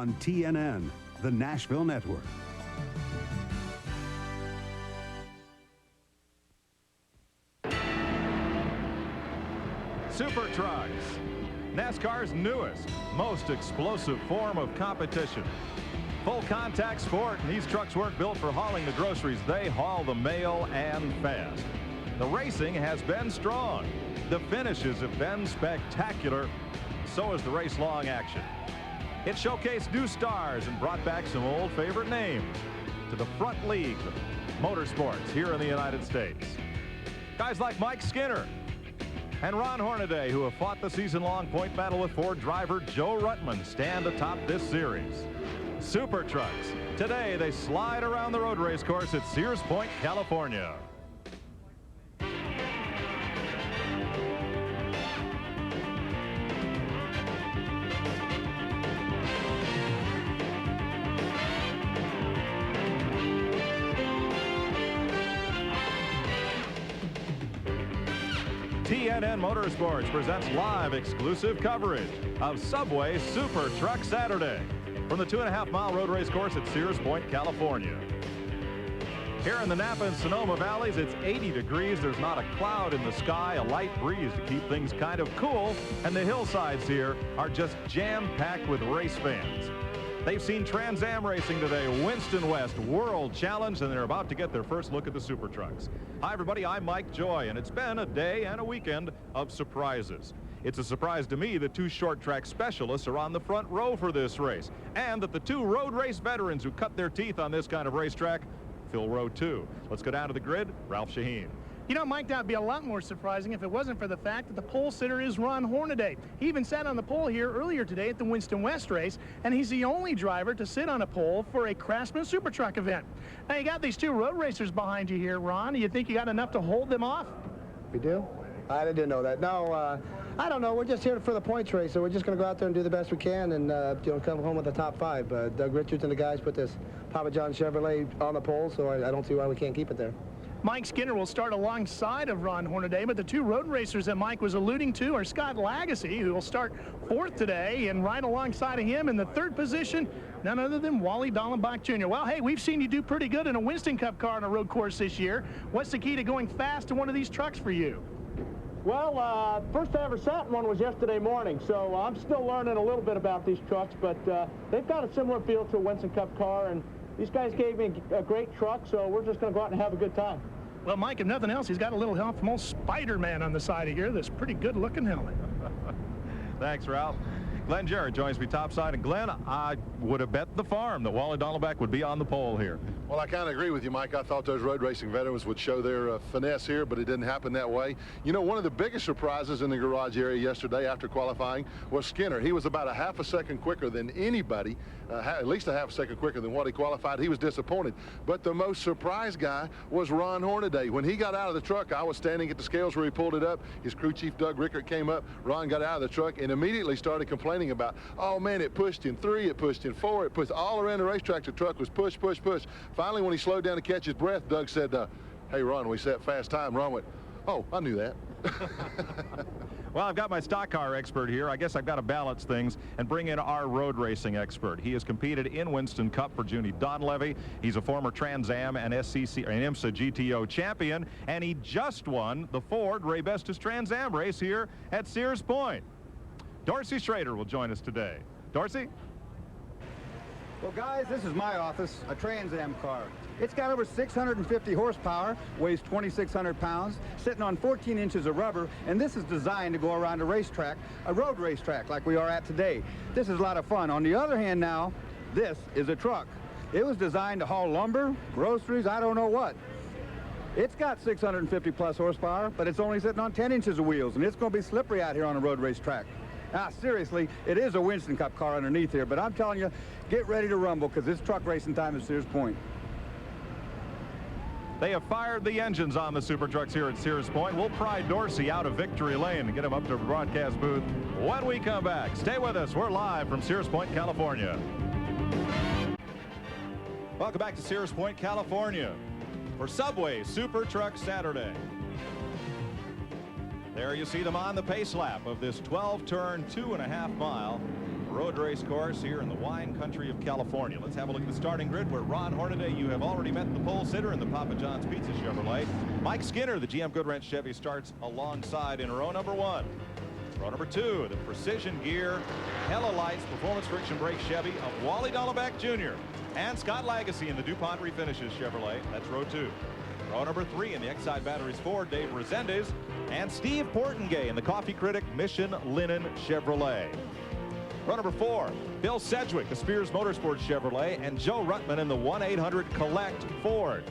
on TNN, the Nashville Network. Super Trucks, NASCAR's newest, most explosive form of competition. Full contact sport, and these trucks weren't built for hauling the groceries. They haul the mail and fast. The racing has been strong. The finishes have been spectacular. So is the race-long action. It showcased new stars and brought back some old favorite names to the front league of motorsports here in the United States. Guys like Mike Skinner and Ron Hornaday, who have fought the season-long point battle with Ford driver Joe Ruttman, stand atop this series. Super Trucks. Today, they slide around the road race course at Sears Point, California. TNN Motorsports presents live exclusive coverage of Subway Super Truck Saturday from the 2.5-mile road race course at Sears Point, California. Here in the Napa and Sonoma Valleys, it's 80 degrees. There's not a cloud in the sky, a light breeze to keep things kind of cool, and the hillsides here are just jam-packed with race fans. They've seen Trans Am racing today, Winston West World Challenge, and they're about to get their first look at the Super Trucks. Hi, everybody. I'm Mike Joy, and it's been a day and a weekend of surprises. It's a surprise to me that two short track specialists are on the front row for this race, and that the two road race veterans who cut their teeth on this kind of racetrack fill row two. Let's go down to the grid. Ralph Shaheen. You know, Mike, that would be a lot more surprising if it wasn't for the fact that the pole sitter is Ron Hornaday. He even sat on the pole here earlier today at the Winston West race, and he's the only driver to sit on a pole for a Craftsman Super Truck event. Now, you got these two road racers behind you here, Ron. Do you think you got enough to hold them off? We do? I didn't know that. No, I don't know. We're just here for the points race, so we're just going to go out there and do the best we can and come home with the top five. Doug Richards and the guys put this Papa John Chevrolet on the pole, so I don't see why we can't keep it there. Mike Skinner will start alongside of Ron Hornaday, but the two road racers that Mike was alluding to are Scott Lagasse, who will start fourth today, and right alongside of him in the third position, none other than Wally Dallenbach Jr. Well, hey, we've seen you do pretty good in a Winston Cup car on a road course this year. What's the key to going fast in one of these trucks for you? Well, first I ever sat in one was yesterday morning, so I'm still learning a little bit about these trucks, but they've got a similar feel to a Winston Cup car, and these guys gave me a great truck, so we're just going to go out and have a good time. Well, Mike, if nothing else, he's got a little help from old Spider-Man on the side of here. This pretty good-looking helmet. Thanks, Ralph. Glenn Jarrett joins me topside. And Glenn, I would have bet the farm that Wally Dallenbach would be on the pole here. Well, I kind of agree with you, Mike. I thought those road racing veterans would show their finesse here, but it didn't happen that way. You know, one of the biggest surprises in the garage area yesterday after qualifying was Skinner. He was about a half a second quicker than anybody, at least a half a second quicker than what he qualified. He was disappointed. But the most surprised guy was Ron Hornaday. When he got out of the truck, I was standing at the scales where he pulled it up. His crew chief, Doug Rickert, came up. Ron got out of the truck and immediately started complaining about, oh, man, it pushed in 3, it pushed in 4, it pushed all around the racetrack. The truck was push, push, push. Finally, when he slowed down to catch his breath, Doug said, hey, Ron, we set fast time. Ron went, oh, I knew that. Well, I've got my stock car expert here. I guess I've got to balance things and bring in our road racing expert. He has competed in Winston Cup for Junie Donlevy. He's a former Trans Am and SCC and IMSA GTO champion, and he just won the Ford Ray Bestis Trans Am race here at Sears Point. Dorsey Schrader will join us today. Dorsey? Well, guys, this is my office, a Trans Am car. It's got over 650 horsepower, weighs 2,600 pounds, sitting on 14 inches of rubber, and this is designed to go around a racetrack, a road racetrack like we are at today. This is a lot of fun. On the other hand now, this is a truck. It was designed to haul lumber, groceries, I don't know what. It's got 650 plus horsepower, but it's only sitting on 10 inches of wheels, and it's going to be slippery out here on a road racetrack. Now, seriously, it is a Winston Cup car underneath here, but I'm telling you, get ready to rumble, because it's truck racing time at Sears Point. They have fired the engines on the Super Trucks here at Sears Point. We'll pry Dorsey out of victory lane and get him up to the broadcast booth when we come back. Stay with us. We're live from Sears Point, California. Welcome back to Sears Point, California for Subway Super Truck Saturday. There you see them on the pace lap of this 12-turn, 2.5-mile road race course here in the wine country of California. Let's have a look at the starting grid where Ron Hornaday, you have already met the pole sitter in the Papa John's Pizza Chevrolet. Mike Skinner, the GM Goodwrench Chevy, starts alongside in row number 1. Row number 2, the Precision Gear Hella Lights Performance Friction Brake Chevy of Wally Dolleback Jr. and Scott Lagacy in the DuPont Refinishes Chevrolet. That's row 2. Row number 3 in the Exide Batteries Ford, Dave Resendez and Steve Portengay in the Coffee Critic Mission Linen Chevrolet. Row number 4, Bill Sedgwick, the Spears Motorsports Chevrolet, and Joe Ruttman in the 1-800-COLLECT Ford.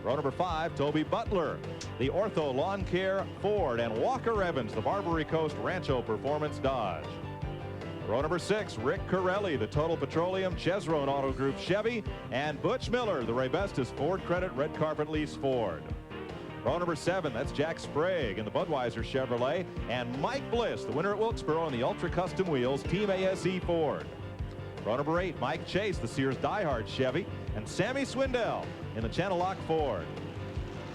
Row number 5, Toby Butler, the Ortho Lawn Care Ford, and Walker Evans, the Barbary Coast Rancho Performance Dodge. Row number 6, Rick Corelli, the Total Petroleum Chevron Auto Group Chevy, and Butch Miller, the Raybestos Ford Credit Red Carpet Lease Ford. Row number 7, that's Jack Sprague in the Budweiser Chevrolet, and Mike Bliss, the winner at Wilkesboro in the Ultra Custom Wheels Team ASE Ford. Row number 8, Mike Chase, the Sears Diehard Chevy, and Sammy Swindell in the Channel Lock Ford.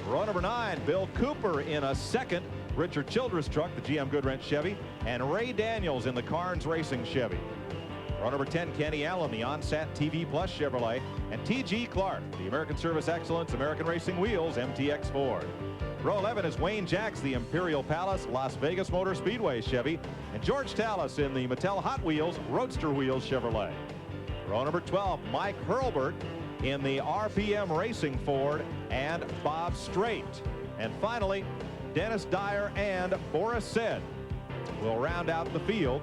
Row number 9, Bill Cooper in a second Richard Childress truck, the GM Goodwrench Chevy, and Ray Daniels in the Carnes Racing Chevy. Row number 10, Kenny Allen, the Onsat TV Plus Chevrolet, and T.G. Clark, the American Service Excellence American Racing Wheels MTX Ford. Row 11 is Wayne Jacks, the Imperial Palace Las Vegas Motor Speedway Chevy, and George Tallis in the Mattel Hot Wheels Roadster Wheels Chevrolet. Row number 12, Mike Hurlbert in the RPM Racing Ford, and Bob Strait. And finally, Dennis Dyer and Boris Said will round out the field.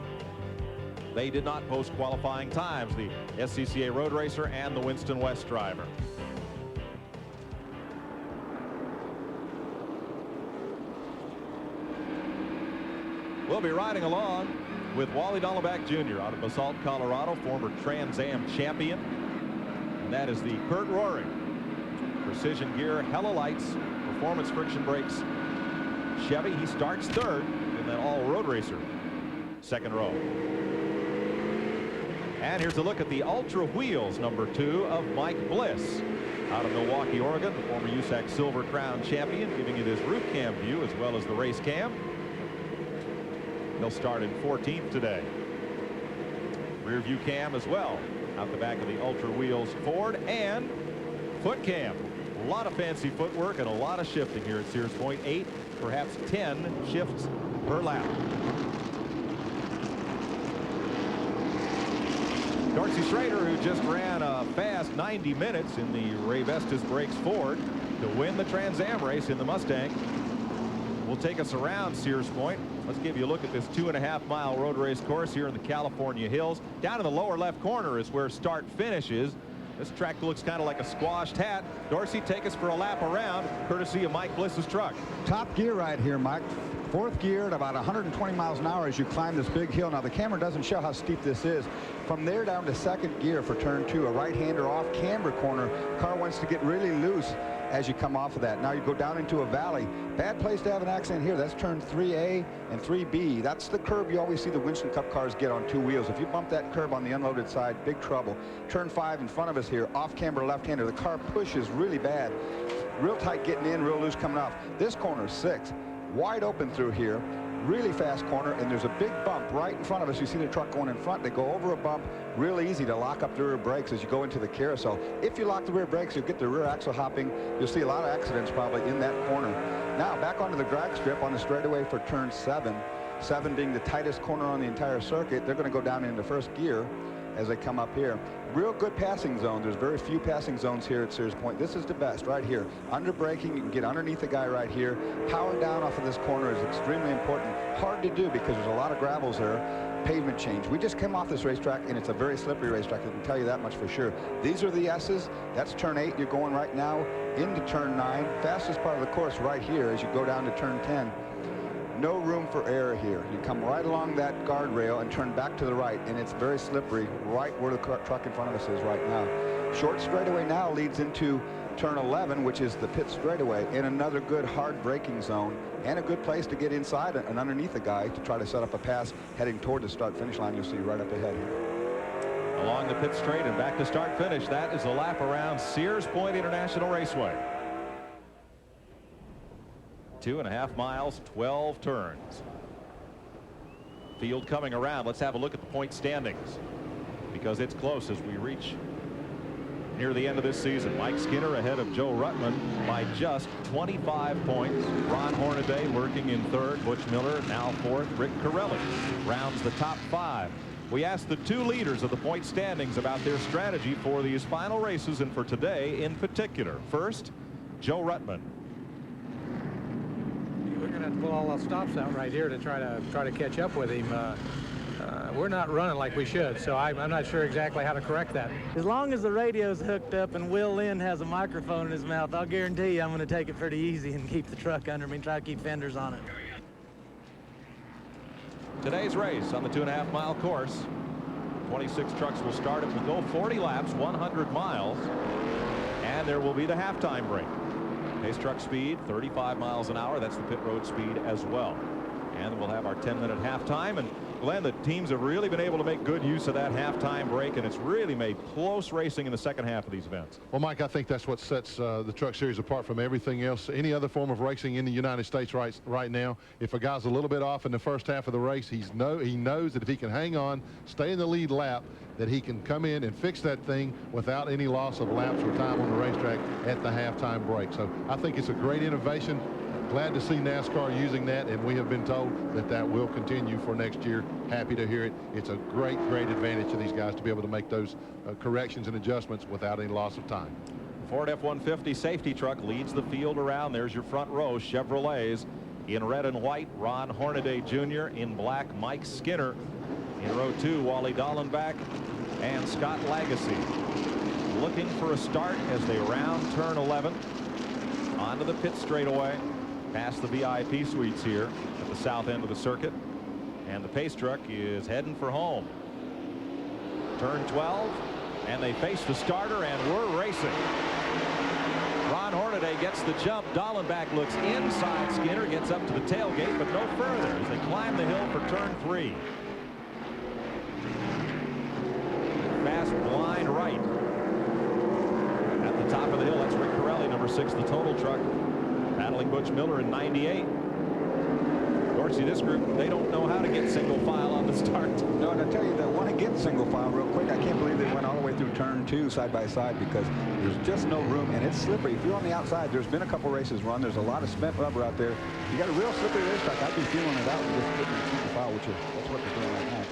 They did not post qualifying times, the SCCA road racer and the Winston West driver. We'll be riding along with Wally Dolleback Jr. out of Basalt, Colorado, former Trans Am champion. And that is the Kurt Roaring Precision Gear Hella Lights Performance Friction Brakes Chevy. He starts third in that all road racer second row. And here's a look at the Ultra Wheels number 2 of Mike Bliss out of Milwaukee, Oregon, the former USAC Silver Crown champion, giving you this roof cam view as well as the race cam. He'll start in 14th today. Rear view cam as well out the back of the Ultra Wheels Ford, and foot cam. A lot of fancy footwork and a lot of shifting here at Sears Point. 8, perhaps 10 shifts per lap. Dorsey Schrader, who just ran a fast 90 minutes in the Raybestos Brakes Ford to win the Trans Am race in the Mustang, will take us around Sears Point. Let's give you a look at this 2.5-mile road race course here in the California hills. Down in the lower left corner is where start finishes. This track looks kind of like a squashed hat. Dorsey, take us for a lap around, courtesy of Mike Bliss's truck. Top gear right here, Mike. 4th gear at about 120 miles an hour as you climb this big hill. Now the camera doesn't show how steep this is. From there down to 2nd gear for turn 2, a right-hander off camber corner. Car wants to get really loose as you come off of that. Now you go down into a valley. Bad place to have an accident here. That's turn 3A and 3B. That's the curb you always see the Winston Cup cars get on 2 wheels. If you bump that curb on the unloaded side, big trouble. Turn 5 in front of us here, off camber left-hander. The car pushes really bad. Real tight getting in, real loose coming off. This corner is 6. Wide open through here, really fast corner, and there's a big bump right in front of us. You see the truck going in front. They go over a bump, real easy to lock up the rear brakes as you go into the carousel. If you lock the rear brakes, you'll get the rear axle hopping. You'll see a lot of accidents probably in that corner. Now back onto the drag strip on the straightaway for turn 7. 7 being the tightest corner on the entire circuit. They're going to go down into 1st gear as they come up here. Real good passing zone. There's very few passing zones here at Sears Point. This is the best right here. Under braking, you can get underneath the guy right here. Power down off of this corner is extremely important. Hard to do because there's a lot of gravels there. Pavement change. We just came off this racetrack and it's a very slippery racetrack. I can tell you that much for sure. These are the S's. That's turn 8. You're going right now into turn 9. Fastest part of the course right here as you go down to turn 10. No room for error here. You come right along that guardrail and turn back to the right, and it's very slippery right where the truck in front of us is right now. Short straightaway now leads into turn 11, which is the pit straightaway, and another good hard braking zone and a good place to get inside and underneath the guy to try to set up a pass heading toward the start finish line. You'll see right up ahead here. Along the pit straight and back to start finish. That is a lap around Sears Point International Raceway. 2.5 miles, 12 turns. Field coming around. Let's have a look at the point standings, because it's close as we reach near the end of this season. Mike Skinner ahead of Joe Ruttman by just 25 points. Ron Hornaday lurking in third. Butch Miller now fourth. Rick Corelli rounds the top 5. We asked the 2 leaders of the point standings about their strategy for these final races and for today in particular. First, Joe Ruttman. We're going to have to pull all the stops out right here to try to catch up with him. We're not running like we should, so I'm not sure exactly how to correct that. As long as the radio's hooked up and Will Lynn has a microphone in his mouth, I'll guarantee you I'm going to take it pretty easy and keep the truck under me and try to keep fenders on it. Today's race on the 2.5-mile course. 26 trucks will start. It will go 40 laps, 100 miles, and there will be the halftime break. Pace truck speed 35 miles an hour. That's the pit road speed as well. And we'll have our 10-minute halftime. And Glenn, the teams have really been able to make good use of that halftime break, and it's really made close racing in the second half of these events. Well, Mike, I think that's what sets the Truck Series apart from everything else, any other form of racing in the United States right now. If a guy's a little bit off in the first half of the race, he knows that if he can hang on, stay in the lead lap, that he can come in and fix that thing without any loss of laps or time on the racetrack at the halftime break. So I think it's a great innovation. Glad to see NASCAR using that, and we have been told that that will continue for next year. Happy to hear it. It's a great advantage to these guys to be able to make those corrections and adjustments without any loss of time. Ford F-150 safety truck leads the field around. There's your front row. Chevrolets in red and white. Ron Hornaday Jr. in black. Mike Skinner in row 2. Wally Dallenbach and Scott Lagasse looking for a start as they round turn 11 onto the pit straightaway. Past the VIP suites here at the south end of the circuit, and the pace truck is heading for home. Turn 12, and they face the starter, and we're racing. Ron Hornaday gets the jump. Dallenbach looks inside Skinner, gets up to the tailgate, but no further as they climb the hill for turn 3. Fast blind right at the top of the hill. That's Rick Corelli, number 6, the total truck, battling Butch Miller in 98. Dorsey, this group, they don't know how to get single file on the start. No, and I tell you, they want to get single file real quick. I can't believe they went all the way through turn 2 side by side, because there's just no room, and it's slippery. If you're on the outside, there's been a couple races run. There's a lot of spent rubber out there. You got a real slippery racetrack. I'd be feeling it out and just getting the single file, that's what they're doing right now.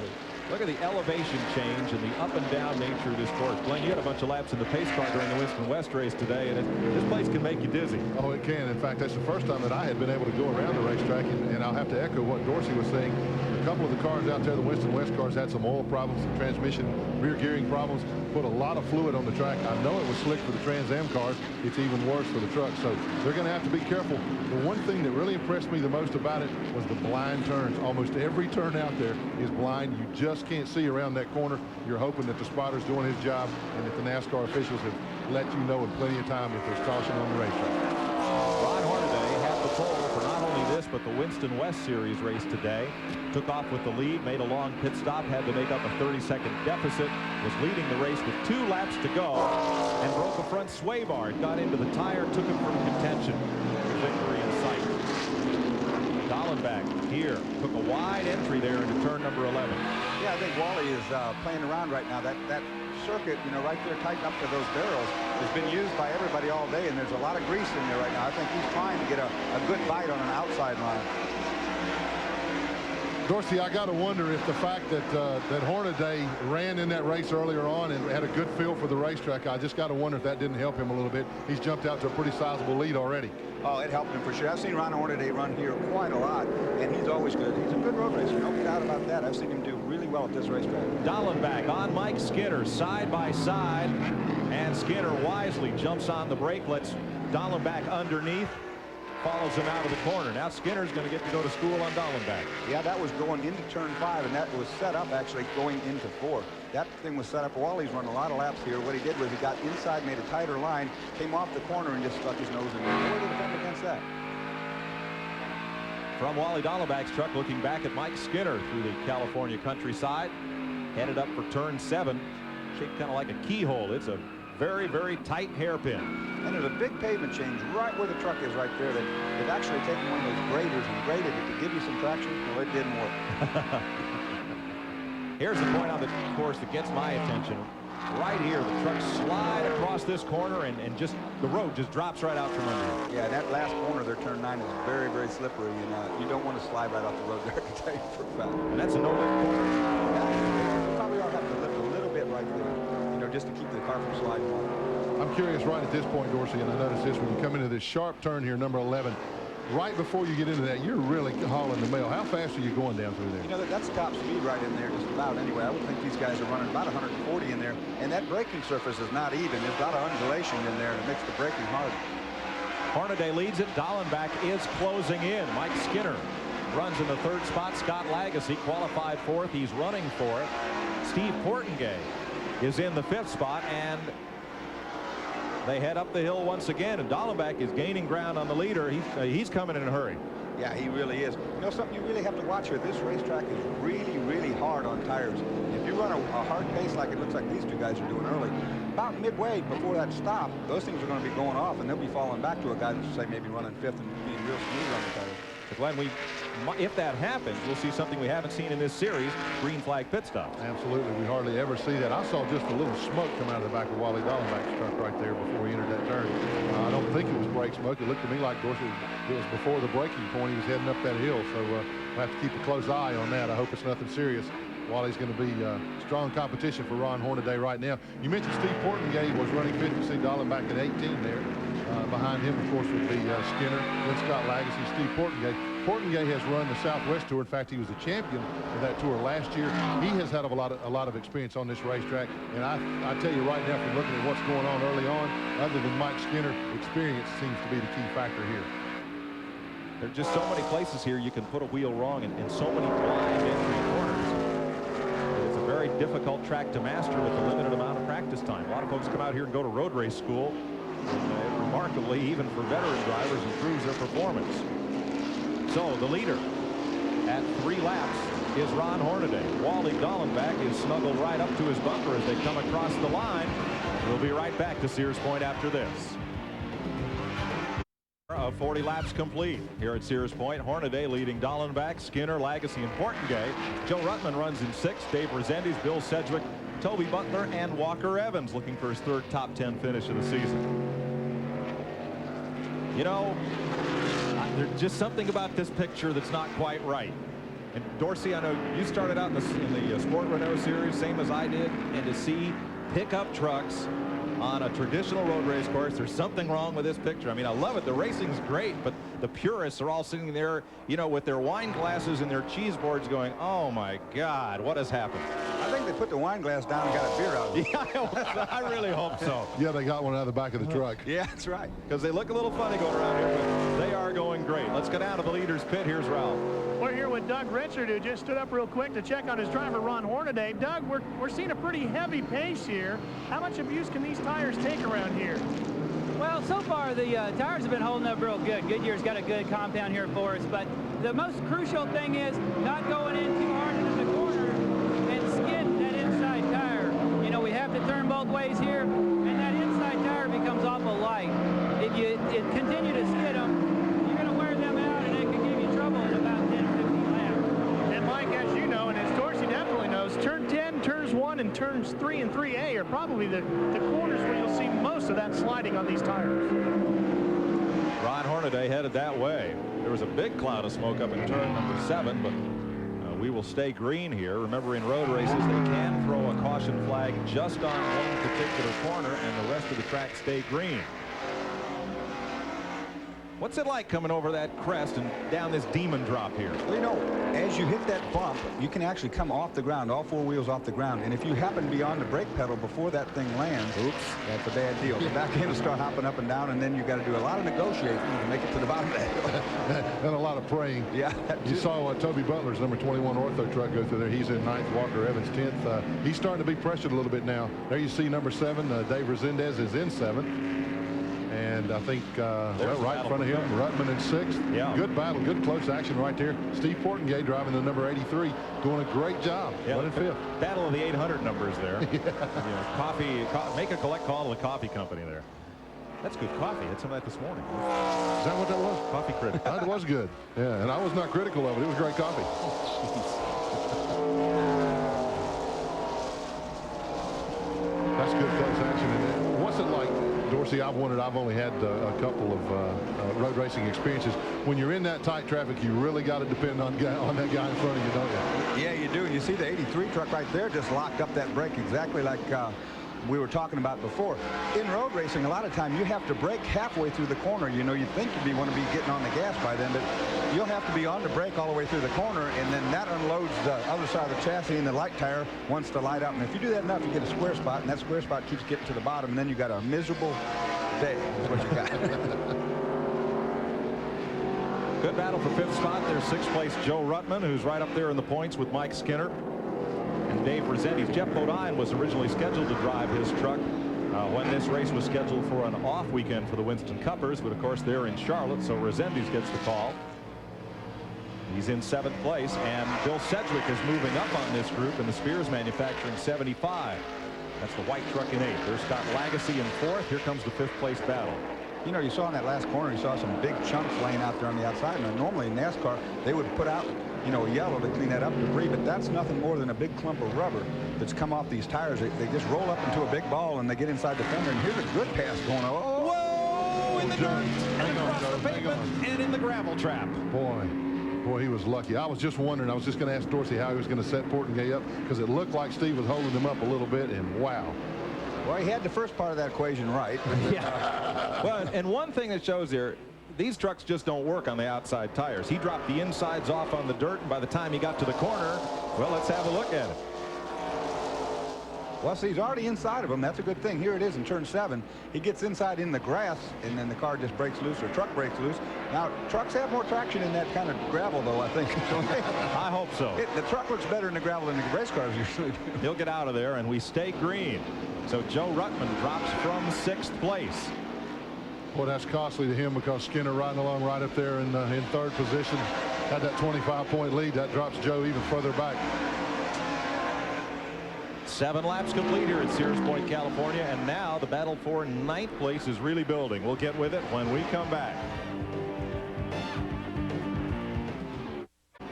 Look at the elevation change and the up and down nature of this course. Glenn, you had a bunch of laps in the pace car during the Winston West race today, and this place can make you dizzy. Oh, it can. In fact, that's the first time that I had been able to go around the racetrack, and I'll have to echo what Dorsey was saying. A couple of the cars out there, the Winston West cars, had some oil problems, some transmission, rear gearing problems, put a lot of fluid on the track. I know it was slick for the Trans Am cars. It's even worse for the trucks, so they're going to have to be careful. The one thing that really impressed me the most about it was the blind turns. Almost every turn out there is blind. You just can't see around that corner. You're hoping that the spotter's doing his job and that the NASCAR officials have let you know in plenty of time if there's caution on the racetrack. Ron Hornaday had the pole for not only this but the Winston West Series race today. Took off with the lead, made a long pit stop, had to make up a 30-second deficit, was leading the race with 2 laps to go, and broke a front sway bar. It got into the tire, took him from contention. Victory in sight. Dallenbach here took a wide entry there into turn number 11. Yeah, I think Wally is playing around right now. That circuit, right there tightened up to those barrels, has been used by everybody all day, and there's a lot of grease in there right now. I think he's trying to get a good bite on an outside line. Dorsey, I got to wonder if the fact that Hornaday ran in that race earlier on and had a good feel for the racetrack, I just got to wonder if that didn't help him a little bit. He's jumped out to a pretty sizable lead already. Oh, it helped him for sure. I've seen Ron Hornaday run here quite a lot, and he's always good. He's a good road racer, no doubt about that. I've seen him do really well at this racetrack. Dallenbach on Mike Skinner, side by side, and Skinner wisely jumps on the brake, lets Dallenbach underneath, follows him out of the corner. Now Skinner's going to get to go to school on Dallenbach. Yeah, that was going into turn 5, and that was set up actually going into 4. That thing was set up. Wally's run a lot of laps here. What he did was he got inside, made a tighter line, came off the corner, and just stuck his nose in there. Where did he defend against that? From Wally Dallenbach's truck, looking back at Mike Skinner through the California countryside, headed up for turn 7, shaped kind of like a keyhole. It's a very, very tight hairpin. And there's a big pavement change right where the truck is right there that they've actually taken one of those graders and graded it to give you some traction. Well, it didn't work. Here's the point on the course that gets my attention. Right here, the trucks slide across this corner, and just the road just drops right out from under. Yeah, that last corner there, turn 9, is very, very slippery, and you don't want to slide right off the road there, I can tell you for a fact. And that's a no-lift corner. Yeah, you probably ought to have to lift a little bit right there, you know, just to keep the car from sliding off. I'm curious right at this point, Dorsey, and I notice this when you come into this sharp turn here, number 11. Right before you get into that, you're really hauling the mail. How fast are you going down through there? You know, that's top speed right in there, just about anyway. I would think these guys are running about 140 in there, and that braking surface is not even. There's a lot of undulation in there, and it makes the braking hard. Hornaday leads it. Dallenbach is closing in. Mike Skinner runs in the 3rd spot. Scott Lagasse qualified 4th. He's running for it. Steve Portengay is in the 5th spot, and they head up the hill once again, and Dallenbach is gaining ground on the leader. He's coming in a hurry. Yeah, he really is. You know, something you really have to watch here. This racetrack is really, really hard on tires. If you run a hard pace like it looks like these two guys are doing early, about midway before that stop, those things are going to be going off, and they'll be falling back to a guy that's, say, maybe running 5th and being real smooth on the tires. But Glenn, if that happens, we'll see something we haven't seen in this series, green flag pit stops. Absolutely. We hardly ever see that. I saw just a little smoke come out of the back of Wally Dallenbach's truck right there before he entered that turn. I don't think it was brake smoke. It looked to me like, of course, it was before the braking point. He was heading up that hill, so we'll have to keep a close eye on that. I hope it's nothing serious. Wally's going to be strong competition for Ron Hornaday right now. You mentioned Steve Portengay was running 5th. You see Dallenbach at 18 there. Behind him, of course, would be Skinner, then Scott Lagasse, Steve Portengay. Portengay has run the Southwest Tour. In fact, he was a champion of that tour last year. He has had a lot of experience on this racetrack, and I tell you right now, from looking at what's going on early on, other than Mike Skinner, experience seems to be the key factor here. There are just so many places here you can put a wheel wrong, and so many blind entry corners. It's a very difficult track to master with a limited amount of practice time. A lot of folks come out here and go to road race school, and remarkably, even for veteran drivers, improves their performance. So the leader at 3 laps is Ron Hornaday. Wally Dallenbach is snuggled right up to his bumper as they come across the line. We'll be right back to Sears Point after this. 40 laps complete here at Sears Point. Hornaday leading Dallenbach, Skinner, Lagasse, and Portengay. Joe Ruttman runs in 6th. Dave Rezendes, Bill Sedgwick, Toby Butler, and Walker Evans looking for his 3rd top 10 finish of the season. You know, there's just something about this picture that's not quite right. And Dorsey, I know you started out in the Sport Renault Series, same as I did, and to see pickup trucks on a traditional road race course, there's something wrong with this picture. I mean, I love it. The racing's great, but the purists are all sitting there, you know, with their wine glasses and their cheese boards going, oh my God, what has happened? I think they put the wine glass down and got a beer out of it. Yeah, I really hope so. Yeah, they got one out of the back of the truck. Yeah, that's right. Because they look a little funny going around here, but they are going great. Let's go down to the leader's pit. Here's Ralph. We're here with Doug Richard, who just stood up real quick to check on his driver, Ron Hornaday. Doug, we're seeing a pretty heavy pace here. How much abuse can these tires take around here? Well, so far the tires have been holding up real good. Goodyear's got a good compound here for us, but the most crucial thing is not going in too hard into the corner and skid that inside tire. You know, we have to turn both ways here, and that inside tire becomes awful light. If you continue to skid them, you're going to wear them out, and it can give you trouble in about 10 or 15 laps. And Mike, as you know, and as Dorsey definitely knows, turn 10, turns 1, and turns 3 and 3A are probably the corners where you'll see most of that sliding on these tires. Ron Hornaday headed that way. There was a big cloud of smoke up in turn number 7, but we will stay green here. Remember, in road races, they can throw a caution flag just on one particular corner, and the rest of the track stay green. What's it like coming over that crest and down this demon drop here? Well, you know, as you hit that bump, you can actually come off the ground, all 4 wheels off the ground. And if you happen to be on the brake pedal before that thing lands, oops, that's a bad deal. The back end will start hopping up and down, and then you got to do a lot of negotiating to make it to the bottom of that hill. And a lot of praying. Yeah. You saw Toby Butler's number 21 Ortho truck go through there. He's in 9th. Walker Evans 10th. He's starting to be pressured a little bit now. There you see number 7. Dave Rezendes is in 7th. And I think right in front of him, Ruttman in 6th. Yeah. Good battle, good close action right there. Steve Portengay driving the number 83, doing a great job. Yeah, Running 5th. Battle of the 800 numbers there. Yeah. You know, make a collect call to the coffee company there. That's good coffee. I had some of that this morning. Is that what that was? Coffee critic. That was good. Yeah, and I was not critical of it. It was great coffee. race action. And what's it like, Dorsey? I've only had a couple of road racing experiences. When you're in that tight traffic, you really got to depend on that guy in front of you, don't you? Yeah, you do. And you see the 83 truck right there just locked up that brake exactly like we were talking about before. In road racing, a lot of time you have to brake halfway through the corner. You know, you think you want to be getting on the gas by then, but you'll have to be on the brake all the way through the corner, and then that unloads the other side of the chassis, and the light tire wants to light up. And if you do that enough, you get a square spot, and that square spot keeps getting to the bottom, and then you got a miserable day. Is what you got. Good battle for 5th spot. There's 6th place Joe Ruttman, who's right up there in the points with Mike Skinner and Dave Resendiz. Jeff Bodine was originally scheduled to drive his truck when this race was scheduled for an off weekend for the Winston Cuppers, but of course they're in Charlotte, so Resendiz gets the call. He's in 7th place, and Bill Sedgwick is moving up on this group in the Spears Manufacturing 75. That's the white truck in 8th. There's Scott Lagasse in 4th. Here comes the 5th place battle. You know, you saw in that last corner, you saw some big chunks laying out there on the outside. And normally in NASCAR, they would put out, you know, yellow to clean that up debris, but that's nothing more than a big clump of rubber that's come off these tires. They just roll up into a big ball, and they get inside the fender. And here's a good pass going on. Whoa! In the dirt, and across the pavement, and in the gravel trap. Boy, he was lucky. I was just wondering. I was just going to ask Dorsey how he was going to set Portingay up, because it looked like Steve was holding him up a little bit, and wow. Well, he had the first part of that equation right. Yeah. Well, and one thing that shows here, these trucks just don't work on the outside tires. He dropped the insides off on the dirt, and by the time he got to the corner, well, let's have a look at it. Well, see, he's already inside of him. That's a good thing. Here it is in turn 7. He gets inside in the grass, and then the car just breaks loose, or truck breaks loose. Now, trucks have more traction in that kind of gravel, though, I think. I hope so. The truck looks better in the gravel than the race cars usually do. He'll get out of there, and we stay green. So Joe Ruttman drops from 6th place. Boy, that's costly to him, because Skinner riding along right up there in 3rd position. Had that 25-point lead. That drops Joe even further back. 7 laps complete here at Sears Point, California, and now the battle for 9th place is really building. We'll get with it when we come back.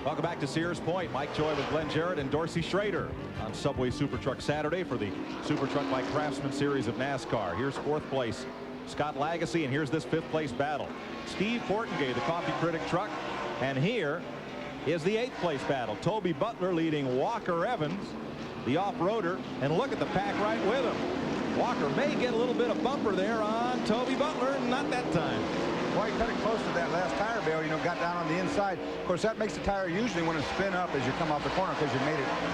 Welcome back to Sears Point. Mike Joy with Glenn Jarrett and Dorsey Schrader on Subway Super Truck Saturday for the Super Truck by Craftsman series of NASCAR. Here's 4th place Scott Lagasse, and here's this 5th place battle. Steve Portingay, the Coffee Critic truck, and here is the 8th place battle. Toby Butler leading Walker Evans, the off-roader, and look at the pack right with him. Walker may get a little bit of bumper there on Toby Butler, not that time. Well, he cut it close to that last tire bale, you know, got down on the inside. Of course, that makes the tire usually want to spin up as you come off the corner, because you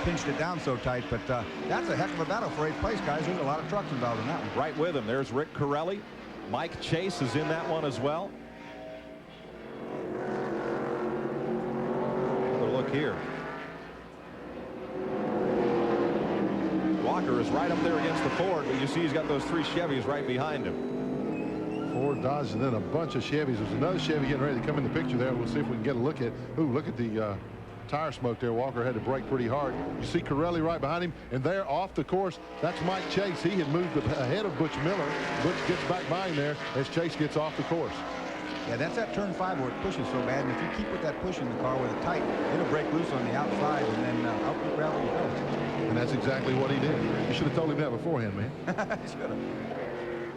pinched it down so tight. But that's a heck of a battle for 8th place, guys. There's a lot of trucks involved in that one. Right with him. There's Rick Corelli. Mike Chase is in that one as well. Have a look here. Walker is right up there against the Ford, but you see he's got those 3 Chevys right behind him. Ford, Dodge, and then a bunch of Chevys. There's another Chevy getting ready to come in the picture there. We'll see if we can get a look at. Ooh, look at the tire smoke there. Walker had to brake pretty hard. You see Corelli right behind him, and there off the course, that's Mike Chase. He had moved ahead of Butch Miller. Butch gets back by him there as Chase gets off the course. Yeah, that's that turn 5 where it pushes so bad, and if you keep with that push in the car with it tight, it'll break loose on the outside, and then out the gravel you go. And that's exactly what he did. You should have told him that beforehand, man.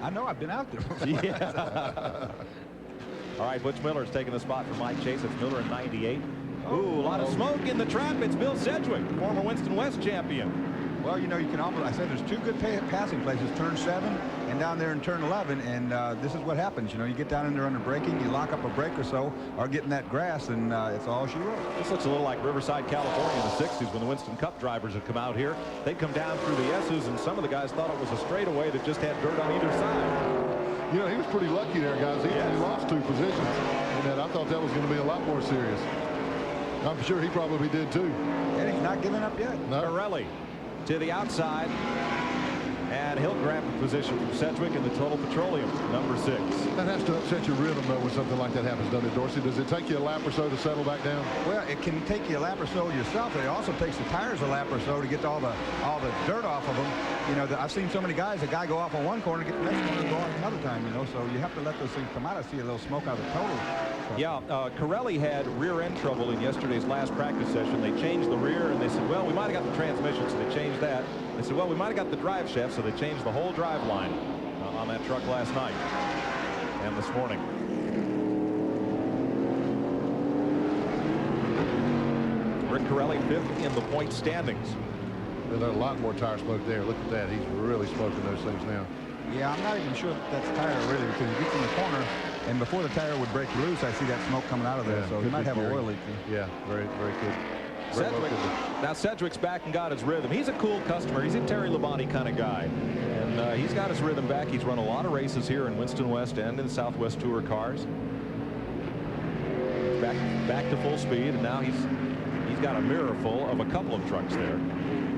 I know, I've been out there. Yeah. All right, Butch Miller's taking the spot for Mike Chase. It's Miller in 98. Ooh, a lot of smoke in the trap. It's Bill Sedgwick, former Winston West champion. Well, you know, you can almost, I said there's 2 good passing places, turn 7 and down there in turn 11, and this is what happens. You know, you get down in there under braking, you lock up a brake or so, or get in that grass, and it's all she wrote. This looks a little like Riverside, California in the 60s when the Winston Cup drivers had come out here. They'd come down through the S's, and some of the guys thought it was a straightaway that just had dirt on either side. You know, he was pretty lucky there, guys. He only lost 2 positions, and I thought that was going to be a lot more serious. I'm sure he probably did too. And he's not giving up yet. No. Corelli to the outside, and he'll grab the position from Sedgwick in the Total Petroleum, number 6. That has to upset your rhythm, though, when something like that happens, doesn't it, Dorsey? Does it take you a lap or so to settle back down? Well, it can take you a lap or so yourself. It also takes the tires a lap or so to get all the dirt off of them. You know, I've seen so many guys, a guy go off on one corner, get the next corner, and go off another time, you know, so you have to let those things come out. I see a little smoke out of the Total. Yeah, Corelli had rear end trouble in yesterday's last practice session. They changed the rear, and they said, well, we might have got the transmission, so they changed that. They said, well, we might have got the drive shaft, so they changed the whole drive line on that truck last night and this morning. Rick Corelli 5th in the point standings. There's a lot more tire smoke there. Look at that. He's really smoking those things now. Yeah, I'm not even sure that's tire really, because he gets in the corner, and before the tire would break loose, I see that smoke coming out of there. So he might have an oil leak. Yeah, very, very good. Sedgwick. Now Sedgwick's back and got his rhythm. He's a cool customer. He's a Terry Labonte kind of guy, and he's got his rhythm back. He's run a lot of races here in Winston West and in the Southwest Tour cars. Back to full speed, and now he's got a mirror full of a couple of trucks there.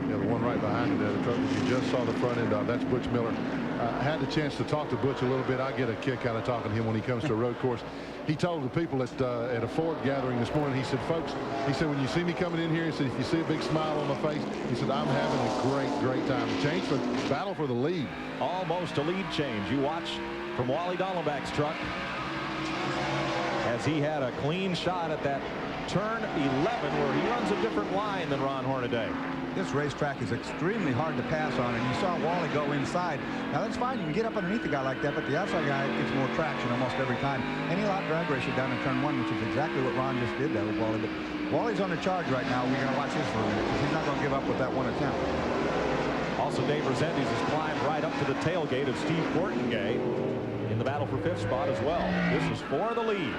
Yeah, the one right behind him there, the truck that you just saw the front end of, that's Butch Miller. I had the chance to talk to Butch a little bit. I get a kick out of talking to him when he comes to a road course. He told the people at a Ford gathering this morning, he said, folks, he said, when you see me coming in here, he said, if you see a big smile on my face, he said, I'm having a great time. Change for battle for the lead. Almost a lead change. You watch from Wally Dallenbach's truck as he had a clean shot at that turn 11 where he runs a different line than Ron Hornaday. This racetrack is extremely hard to pass on, and you saw Wally go inside. Now that's fine, you can get up underneath a guy like that, but the outside guy gets more traction almost every time. And he'll out-drag race you down in turn 1, which is exactly what Ron just did there with Wally. But Wally's on the charge right now. We're going to watch his for a minute, because he's not going to give up with that one attempt. Also, Dave Resendiz has climbed right up to the tailgate of Steve Portengay in the battle for 5th spot as well. This is for the lead.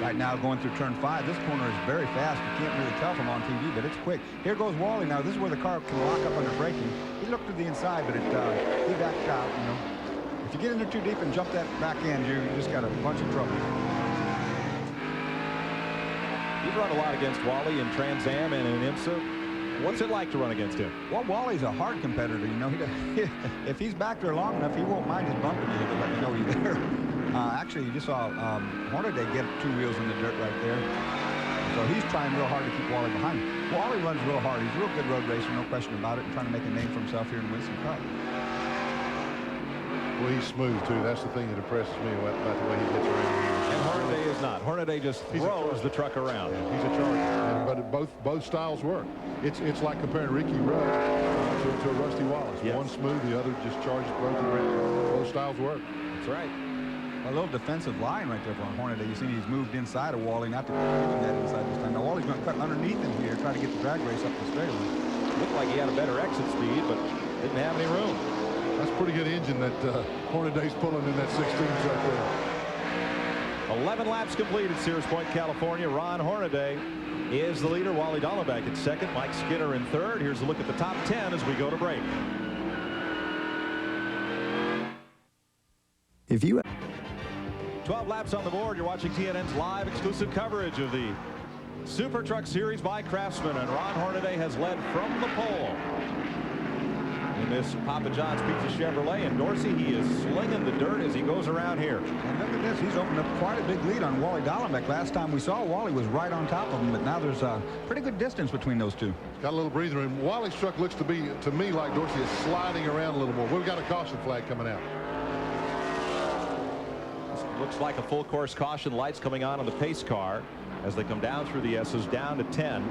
Right now going through turn 5. This corner is very fast. You can't really tell from on TV, but it's quick. Here goes Wally now. This is where the car can lock up under braking. He looked to the inside, but he backed out, you know. If you get in there too deep and jump that back end, you just got a bunch of trouble. You've run a lot against Wally in Trans Am and in IMSA. What's it like to run against him? Well, Wally's a hard competitor, you know. If he's back there long enough, he won't mind his bumping you to let you know he's there. Actually, you just saw Hornaday get 2 wheels in the dirt right there. So he's trying real hard to keep Wally behind. Wally runs real hard. He's a real good road racer, no question about it, and trying to make a name for himself here in Winston Cup. Well, he's smooth, too. That's the thing that impresses me about the way he gets around here. And Hornaday is not. Hornaday just throws the truck around. Yeah, he's a charger. But both styles work. It's like comparing Ricky Rudd to Rusty Wallace. Yes. One smooth, the other just charges both around. Both styles work. That's right. A little defensive line right there from Hornaday. You see he's moved inside of Wally, not to give him that inside this time. Now Wally's going to cut underneath him here, try to get the drag race up the straightaway. Looked like he had a better exit speed, but didn't have any room. That's a pretty good engine that Hornaday's pulling in that 16s right there. 11 laps completed, Sears Point, California. Ron Hornaday is the leader. Wally Dallenbach in second. Mike Skinner in third. Here's a look at the top 10 as we go to break. If you 12 laps on the board. You're watching TNN's live exclusive coverage of the Super Truck Series by Craftsman, and Ron Hornaday has led from the pole in this Papa John's Pizza Chevrolet. And Dorsey, he is slinging the dirt as he goes around here. And look at this, he's opened up quite a big lead on Wally Dallenbach. Last time we saw Wally was right on top of him, but now there's a pretty good distance between those two. Got a little breather room. Wally's truck looks to me like Dorsey is sliding around a little more. We've got a caution flag coming out. Looks like a full course caution. Lights coming on the pace car as they come down through the S's down to 10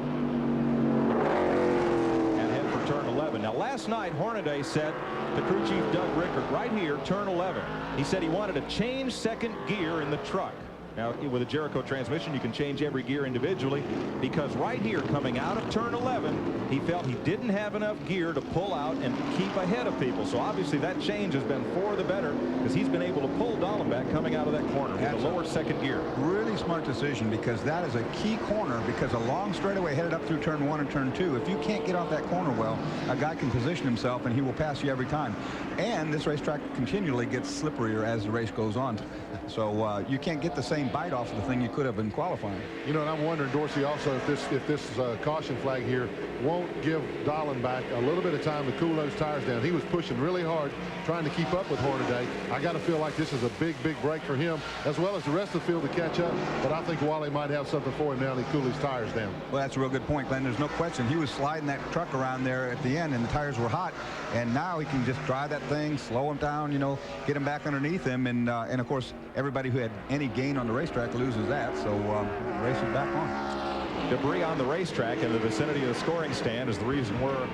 and head for turn 11. Now last night Hornaday said to crew chief Doug Rickard right here, turn 11, he said he wanted to change second gear in the truck. Now with a Jericho transmission you can change every gear individually, because right here coming out of turn 11 he felt he didn't have enough gear to pull out and keep ahead of people. So obviously that change has been for the better, because he's been able to pull Dallenbach coming out of that corner with a lower second gear. Really smart decision, because that is a key corner, because a long straightaway headed up through turn 1 and turn 2. If you can't get off that corner well, a guy can position himself and he will pass you every time. And this racetrack continually gets slipperier as the race goes on. So you can't get the same bite off of the thing you could have in qualifying. You know, and I'm wondering, Dorsey, also if this caution flag here won't give Dallenbach a little bit of time to cool those tires down. He was pushing really hard trying to keep up with Hornaday. I got to feel like this is a big break for him, as well as the rest of the field to catch up. But I think Wally might have something for him now to cool his tires down. Well, that's a real good point, Glenn. There's no question. He was sliding that truck around there at the end, and the tires were hot. And now he can just drive that thing, slow him down, you know, get him back underneath him. And of course, everybody who had any gain on the racetrack loses that. So the race is back on. Debris on the racetrack in the vicinity of the scoring stand is the reason we're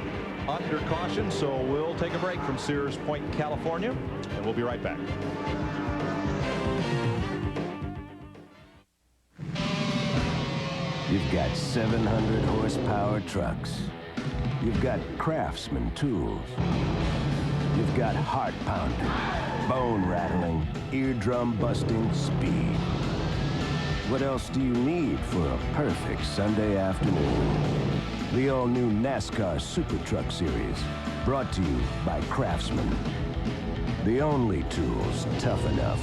under caution. So we'll take a break from Sears Point, California, and we'll be right back. You've got 700 horsepower trucks. You've got Craftsman tools. You've got heart-pounding, bone-rattling, eardrum-busting speed. What else do you need for a perfect Sunday afternoon? The all-new Nascar Super Truck Series, brought to you by Craftsman. The only tools tough enough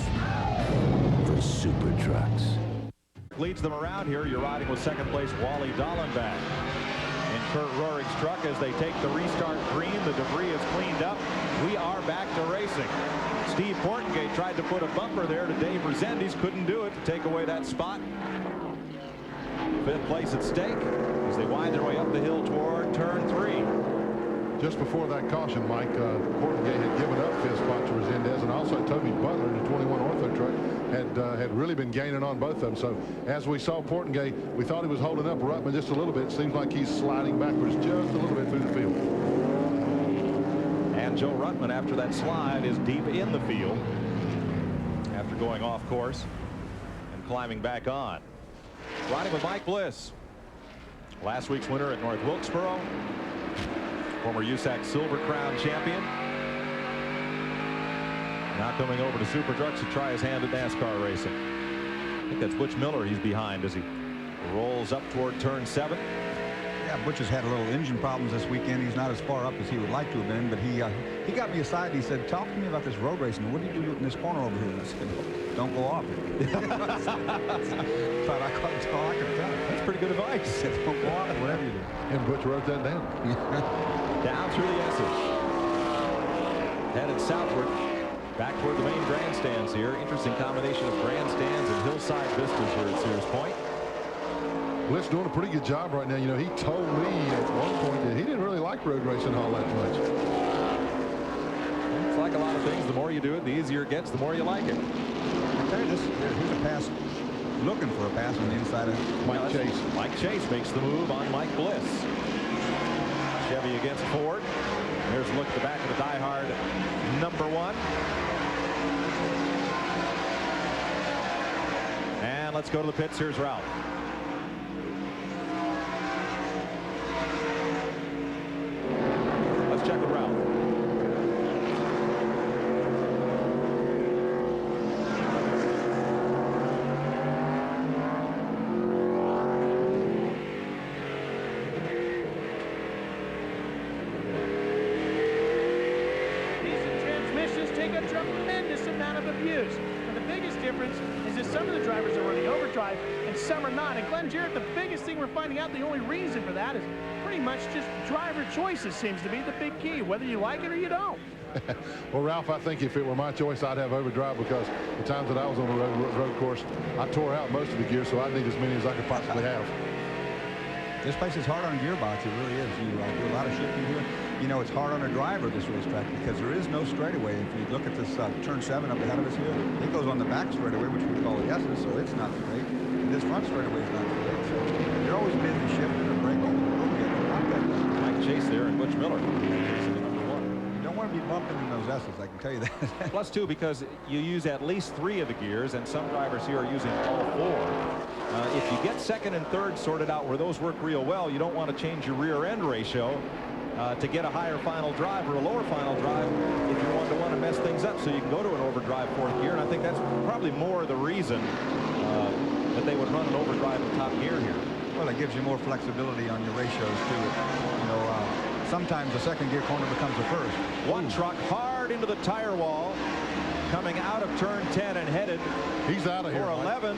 for super trucks. Leads them around here. You're riding with second place Wally Dallenbach in Kurt Rohrig's truck as they take the restart green. The debris is cleaned up. We are back to racing. Steve Portengate tried to put a bumper there to Dave Resendiz. Couldn't do it to take away that spot. Fifth place at stake as they wind their way up the hill toward turn 3. Just before that caution, Mike, Portengate had given up fifth spot to Resendiz, and also Toby Butler in the 21 Ortho truck had really been gaining on both of them. So as we saw Portengate, we thought he was holding up Ruttman just a little bit. Seems like he's sliding backwards just a little bit through the field. And Joe Ruttman, after that slide, is deep in the field after going off course and climbing back on. Riding with Mike Bliss, last week's winner at North Wilkesboro, former USAC Silver Crown champion. Now coming over to Super Trucks to try his hand at NASCAR racing. I think that's Butch Miller he's behind as he rolls up toward turn 7. Yeah, Butch has had a little engine problems this weekend. He's not as far up as he would like to have been, but he got me aside and he said, "Talk to me about this road racing. What do you do in this corner over here?" And I said, "Don't go off it." Thought I caught it all I could tell. That's pretty good advice. He said, "Don't go off it, whatever you do." And Butch wrote that down. Down through the S's. Headed southward. Back toward the main grandstands here. Interesting combination of grandstands and hillside vistas here at Sears Point. Bliss doing a pretty good job right now. You know, he told me at one point that he didn't really like road racing all that much. It's like a lot of things. The more you do it, the easier it gets, the more you like it. I tell you this, here's a pass, looking for a pass on the inside of Mike Chase. Mike Chase makes the move on Mike Bliss. Chevy against Ford. Here's a look at the back of the diehard number 1. And let's go to the pits. Here's Ralph. Let's check with Ralph. Tremendous amount of abuse. And the biggest difference is that some of the drivers are running overdrive and some are not. And Glenn Jarrett, the biggest thing we're finding out, the only reason for that is pretty much just driver choices seems to be the big key, whether you like it or you don't. Well, Ralph, I think if it were my choice, I'd have overdrive, because the times that I was on the road course, I tore out most of the gear, so I need as many as I could possibly have. This place is hard on a gearbox. It really is. You do a lot of shifting here. You know, it's hard on a driver, this racetrack, because there is no straightaway. If you look at this turn 7 up ahead of us here, it goes on the back straightaway, which we call the S's, so it's not straight. And this front straightaway is not straight. So you're always busy shifting or braking. Mike Chase there and Butch Miller. You don't want to be bumping in those S's, I can tell you that. Plus 2, because you use at least 3 of the gears, and some drivers here are using all 4. If you get second and third sorted out where those work real well, you don't want to change your rear end ratio to get a higher final drive or a lower final drive if you want to mess things up, so you can go to an overdrive 4th gear. And I think that's probably more the reason that they would run an overdrive in top gear here. Well, it gives you more flexibility on your ratios too. You know, sometimes the second gear corner becomes the first. One truck hard into the tire wall, coming out of turn 10 and headed. He's out of here. For 11.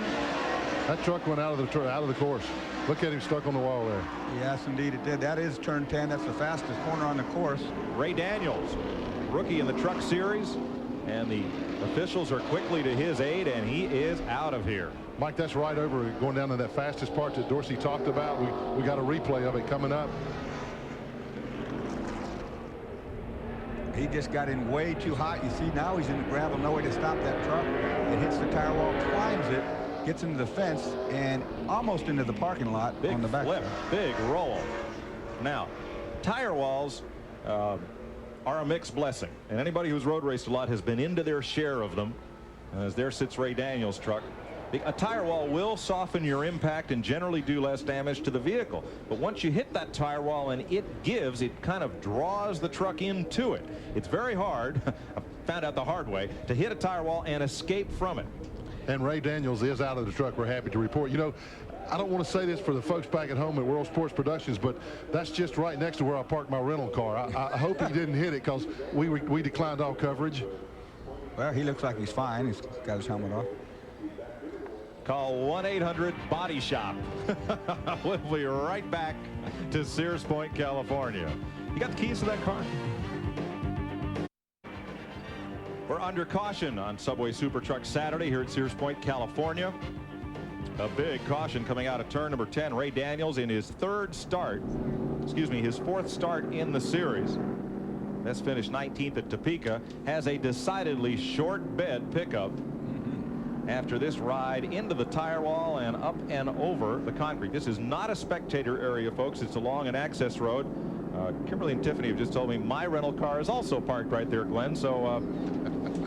That truck went out of the course. Look at him stuck on the wall there. Yes, indeed it did. That is turn 10. That's the fastest corner on the course. Ray Daniels, rookie in the Truck Series, and the officials are quickly to his aid, and he is out of here. Mike, that's right over going down to that fastest part that Dorsey talked about. We got a replay of it coming up. He just got in way too hot. You see now he's in the gravel, no way to stop that truck. It hits the tire wall, climbs it, gets into the fence and almost into the parking lot Big on the back. Flip, big roll. Now, tire walls are a mixed blessing, and anybody who's road raced a lot has been into their share of them. As there sits Ray Daniels' truck. A tire wall will soften your impact and generally do less damage to the vehicle. But once you hit that tire wall and it gives, it kind of draws the truck into it. It's very hard, I found out the hard way, to hit a tire wall and escape from it. And Ray Daniels is out of the truck, we're happy to report. You know, I don't want to say this for the folks back at home at World Sports Productions, but that's just right next to where I parked my rental car. I hope he didn't hit it, because we declined all coverage. Well, he looks like he's fine. He's got his helmet off. Call 1-800-BODY-SHOP. We'll be right back to Sears Point, California. You got the keys to that car? We're under caution on Subway Super Truck Saturday here at Sears Point, California. A big caution coming out of turn number 10. Ray Daniels in his fourth start in the series. That's finished 19th at Topeka. Has a decidedly short bed pickup after this ride into the tire wall and up and over the concrete. This is not a spectator area, folks. It's along an access road. Kimberly and Tiffany have just told me my rental car is also parked right there, Glenn. So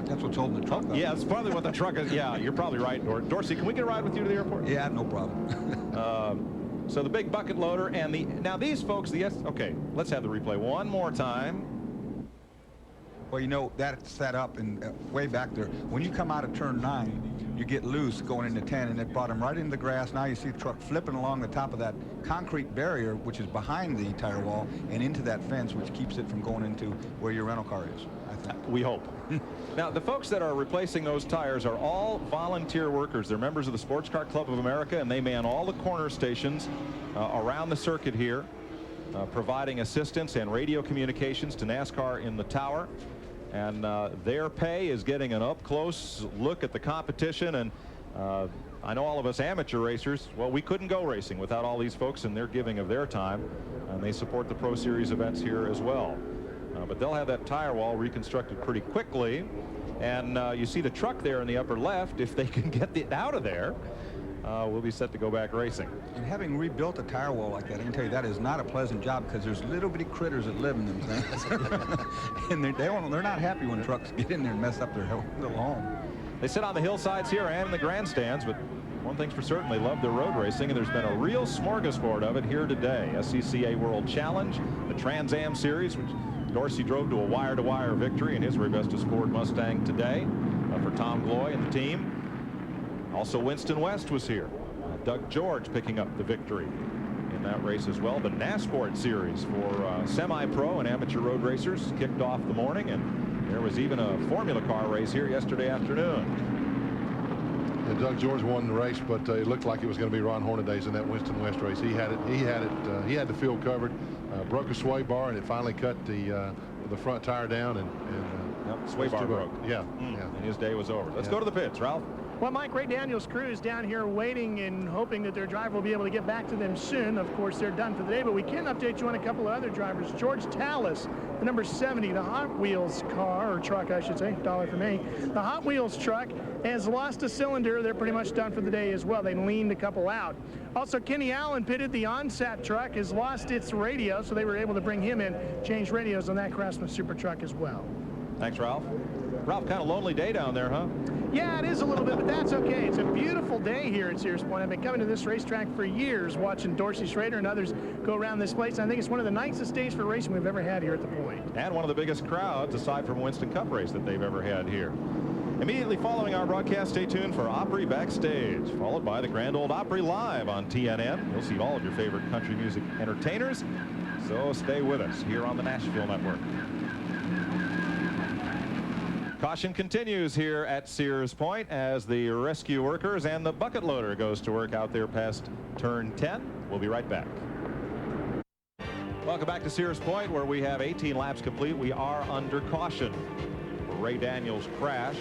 that's what's holding the truck up. Yeah, it's probably what the truck is. Yeah, you're probably right. Dorsey, can we get a ride with you to the airport? Yeah, no problem. So the big bucket loader and now these folks, okay, let's have the replay one more time. Well, you know, that's set up and way back there. When you come out of turn 9, you get loose going into 10, and it brought him right into the grass. Now you see the truck flipping along the top of that concrete barrier, which is behind the tire wall, and into that fence, which keeps it from going into where your rental car is, I think. We hope. Now, the folks that are replacing those tires are all volunteer workers. They're members of the Sports Car Club of America, and they man all the corner stations around the circuit here, providing assistance and radio communications to NASCAR in the tower. And their pay is getting an up-close look at the competition. And I know all of us amateur racers, well, we couldn't go racing without all these folks and their giving of their time. And they support the Pro Series events here as well. But they'll have that tire wall reconstructed pretty quickly. And you see the truck there in the upper left. If they can get it out of there, we'll be set to go back racing. And having rebuilt a tire wall like that, I can tell you that is not a pleasant job, because there's little bitty critters that live in them things. And they're not happy when trucks get in there and mess up their little home. They sit on the hillsides here and in the grandstands, but one thing's for certain, they love their road racing, and there's been a real smorgasbord of it here today. SCCA World Challenge, the Trans Am Series, which Dorsey drove to a wire-to-wire victory in his very bestest Ford Mustang today for Tom Gloy and the team. Also, Winston West was here. Doug George picking up the victory in that race as well. The NASCAR Series for semi-pro and amateur road racers kicked off the morning, and there was even a Formula car race here yesterday afternoon. Yeah, Doug George won the race, but it looked like it was going to be Ron Hornaday's in that Winston West race. He had the field covered, broke a sway bar, and it finally cut the front tire down, and yep, sway bar broke. Yeah, and his day was over. Let's go to the pits, Ralph. Well, Mike, Ray Daniels' crew is down here waiting and hoping that their driver will be able to get back to them soon. Of course, they're done for the day, but we can update you on a couple of other drivers. George Tallis, the number 70, the Hot Wheels car, or truck, I should say, $1 for me. The Hot Wheels truck has lost a cylinder. They're pretty much done for the day as well. They leaned a couple out. Also, Kenny Allen pitted. The OnSat truck has lost its radio, so they were able to bring him in, change radios on that Craftsman Super Truck as well. Thanks, Ralph. Ralph, kind of lonely day down there, huh? Yeah, it is a little bit, but that's okay. It's a beautiful day here at Sears Point. I've been coming to this racetrack for years, watching Dorsey Schrader and others go around this place. And I think it's one of the nicest days for racing we've ever had here at the Point. And one of the biggest crowds, aside from Winston Cup race, that they've ever had here. Immediately following our broadcast, stay tuned for Opry Backstage, followed by the Grand Ole Opry Live on TNN. You'll see all of your favorite country music entertainers, so stay with us here on the Nashville Network. Caution continues here at Sears Point as the rescue workers and the bucket loader goes to work out there past turn 10. We'll be right back. Welcome back to Sears Point, where we have 18 laps complete. We are under caution for Ray Daniels' crash,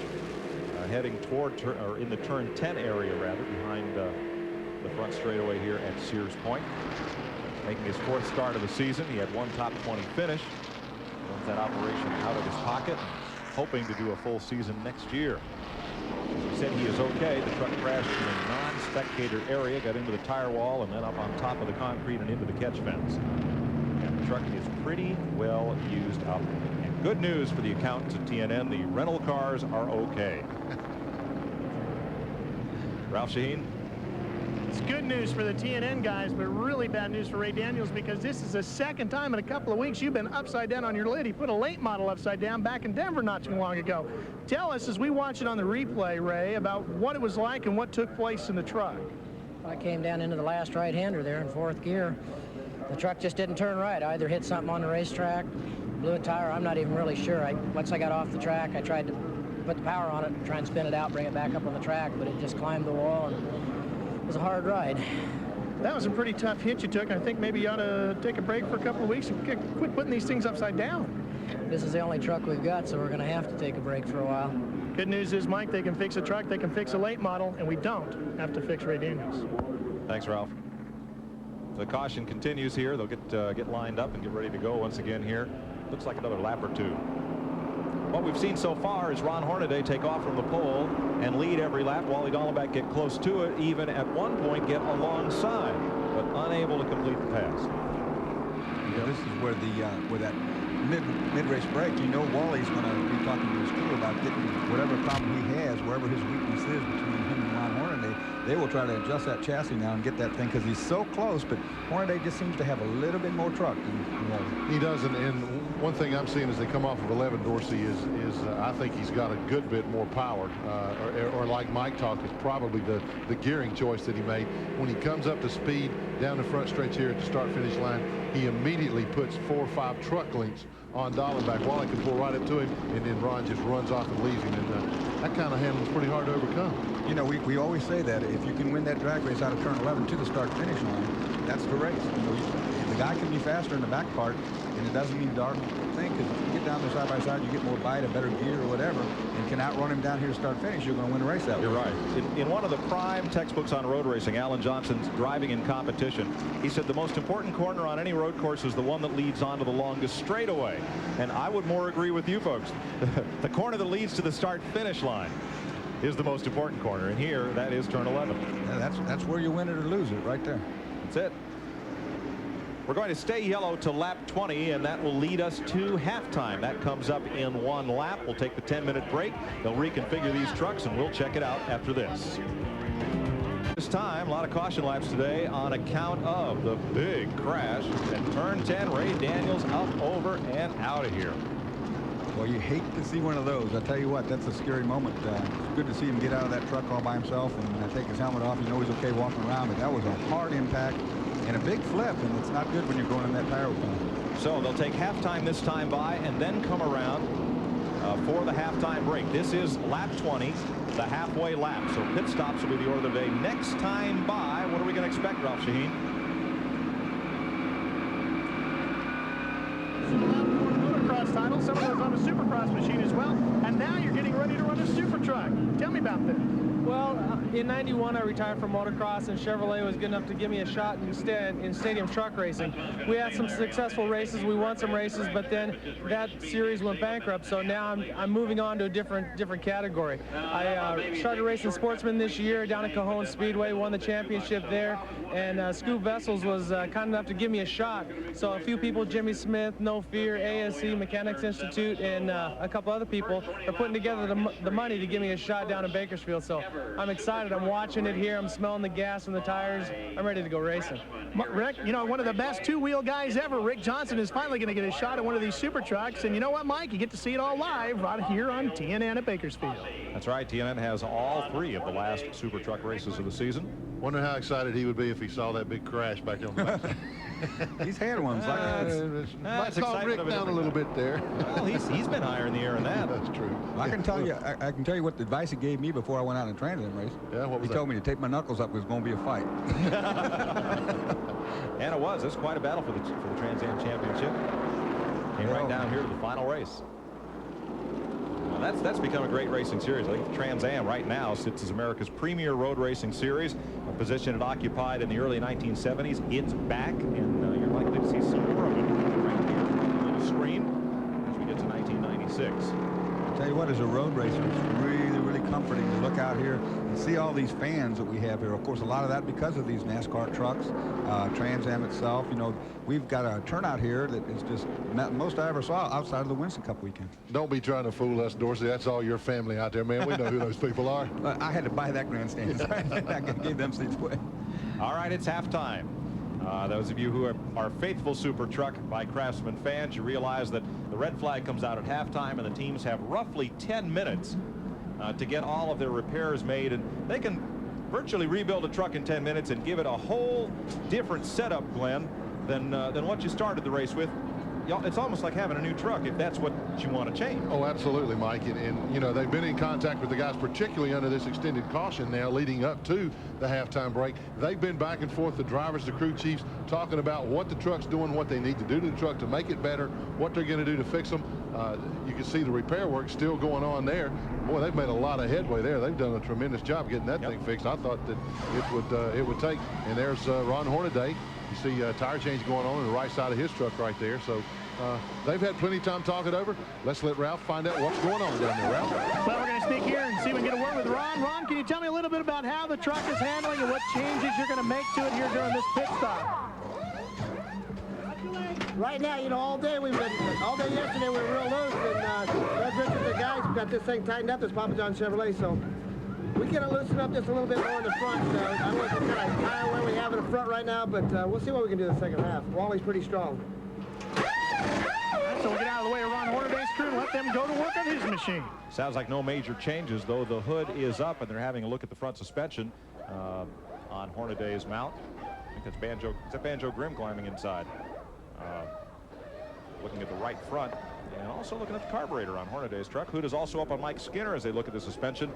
heading toward or in the turn 10 area, rather, behind the front straightaway here at Sears Point. Making his fourth start of the season. He had one top 20 finish. Runs that operation out of his pocket, hoping to do a full season next year. As he said, he is okay. The truck crashed in a spectator area, got into the tire wall, and then up on top of the concrete and into the catch fence. And the truck is pretty well used up. And good news for the accountants at TNN, the rental cars are okay. Ralph Shaheen. It's good news for the TNN guys, but really bad news for Ray Daniels, because this is the second time in a couple of weeks you've been upside down on your lid. He put a late model upside down back in Denver not too long ago. Tell us, as we watch it on the replay, Ray, about what it was like and what took place in the truck. I came down into the last right-hander there in fourth gear. The truck just didn't turn right. I either hit something on the racetrack, blew a tire. I'm not even really sure. Once I got off the track, I tried to put the power on it, try and spin it out, bring it back up on the track, but it just climbed the wall, and it was a hard ride. That was a pretty tough hit you took. I think maybe you ought to take a break for a couple of weeks and quit putting these things upside down. This is the only truck we've got, so we're going to have to take a break for a while. Good news is, Mike, they can fix a truck, they can fix a late model, and we don't have to fix Ray Daniels. Thanks, Ralph. The caution continues here. They'll get lined up and get ready to go once again here. Looks like another lap or two. What we've seen so far is Ron Hornaday take off from the pole and lead every lap. Wally Dallenbach get close to it, even at one point get alongside, but unable to complete the pass. Yeah, this is where that mid-race break, Wally's going to be talking to his crew about getting whatever problem he has, wherever his weakness is between him and Ron Hornaday. They will try to adjust that chassis now and get that thing, because he's so close, but Hornaday just seems to have a little bit more truck than Wally. He does, and one thing I'm seeing as they come off of 11, Dorsey, is I think he's got a good bit more power, or like Mike talked, is probably the gearing choice that he made. When he comes up to speed down the front stretch here at the start-finish line, he immediately puts 4 or 5 truck lengths on Dallenbach. Wally can pull right up to him, and then Ron just runs off and leaves him, and that kind of handling is pretty hard to overcome. We always say that if you can win that drag race out of turn 11 to the start-finish line, that's the race. The guy can be faster in the back part, and it doesn't mean darn thing, because if you get down there side by side, you get more bite, a better gear or whatever, and can outrun him down here to start-finish, you're going to win a race that way. You're right. In one of the prime textbooks on road racing, Alan Johnson's Driving in Competition, he said the most important corner on any road course is the one that leads onto the longest straightaway. And I would more agree with you folks. The corner that leads to the start-finish line is the most important corner, and here that is turn 11. Yeah, that's where you win it or lose it, right there. That's it. We're going to stay yellow to lap 20, and that will lead us to halftime. That comes up in 1 lap. We'll take the 10-minute break. They'll reconfigure these trucks, and we'll check it out after this. This time, a lot of caution laps today on account of the big crash at turn 10. Ray Daniels up, over, and out of here. Well, you hate to see one of those. I tell you what, that's a scary moment. It's good to see him get out of that truck all by himself and take his helmet off. You know he's okay walking around, but that was a hard impact and a big flip, and it's not good when you're going in that tire with. So they'll take halftime this time by and then come around for the halftime break. This is lap 20, the halfway lap. So pit stops will be the order of the day. Next time by, what are we going to expect, Ralph Shaheen? Motocross title, some of those on a supercross machine as well, and now you're getting ready to run a super truck. Tell me about this. Well, in '91 I retired from motocross, and Chevrolet was good enough to give me a shot instead in stadium truck racing. We had some successful races, we won some races, but then that series went bankrupt, so now I'm moving on to a different category. I started racing Sportsman this year down at Cajon Speedway, won the championship there, and Scoop Vessels was kind enough to give me a shot. So a few people, Jimmy Smith, No Fear, ASC, Mechanics Institute, and a couple other people are putting together the money to give me a shot down in Bakersfield. So I'm excited. I'm watching it here. I'm smelling the gas from the tires. I'm ready to go racing. Rick, one of the best two-wheel guys ever, Rick Johnson, is finally going to get a shot at one of these super trucks. And you know what, Mike? You get to see it all live right here on TNN at Bakersfield. That's right. TNN has all 3 of the last super truck races of the season. Wonder how excited he would be if he saw that big crash back on the back. He's had ones. Might calm Rick down a little bit there. Well, he's been higher in the air than that. That's true. I can tell you. I can tell you what the advice he gave me before I went out and trained in the race. Yeah, what was he told me to take my knuckles up. It was going to be a fight. And it was. It's quite a battle for the Trans Am Championship. Came right down here to the final race. Well, that's become a great racing series. I think the Trans Am right now sits as America's premier road racing series, a position it occupied in the early 1970s. It's back, and you're likely to see some more of it right here on the screen as we get to 1996. I'll tell you what, as a road racer, it's really comforting to look out here and see all these fans that we have here. Of course, a lot of that because of these NASCAR trucks, Trans Am itself. You know, we've got a turnout here that is just most I ever saw outside of the Winston Cup weekend. Don't be trying to fool us, Dorsey. That's all your family out there, man. We know who those people are. I had to buy that grandstand. I gave them seats away. All right, it's halftime. Those of you who are faithful Super Truck by Craftsman fans, you realize that the red flag comes out at halftime, and the teams have roughly 10 minutes to get all of their repairs made, and they can virtually rebuild a truck in 10 minutes and give it a whole different setup, Glenn, than what you started the race with. It's almost like having a new truck if that's what you want to change. Oh, absolutely, Mike. And you know, they've been in contact with the guys, particularly under this extended caution now leading up to the halftime break. They've been back and forth, the drivers, the crew chiefs, talking about what the truck's doing, what they need to do to the truck to make it better, what they're going to do to fix them. You can see the repair work still going on there. Boy, they've made a lot of headway there. They've done a tremendous job getting that thing fixed. I thought that it would take. And there's Ron Hornaday. You see tire change going on the right side of his truck right there. So they've had plenty of time to talk it over. Let's let Ralph find out what's going on down there. Ralph? Well, we're going to sneak here and see if we can get a word with Ron. Ron, can you tell me a little bit about how the truck is handling and what changes you're going to make to it here during this pit stop? Right now, you know, all day yesterday we were real loose, and Doug Richards, the guys got this thing tightened up, this Papa John Chevrolet, so we get it loosened up just a little bit more in the front. I don't know if it's kind of tire where we have in the front right now, but we'll see what we can do in the second half. Wally's pretty strong. So we'll get out of the way of Ron Hornaday's crew and let them go to work on his machine. Sounds like no major changes, though. The hood is up, and they're having a look at the front suspension on Hornaday's mount. I think it's Banjo Grimm climbing inside. Looking at the right front and also looking at the carburetor on Hornaday's truck. Hood is also up on Mike Skinner as they look at the suspension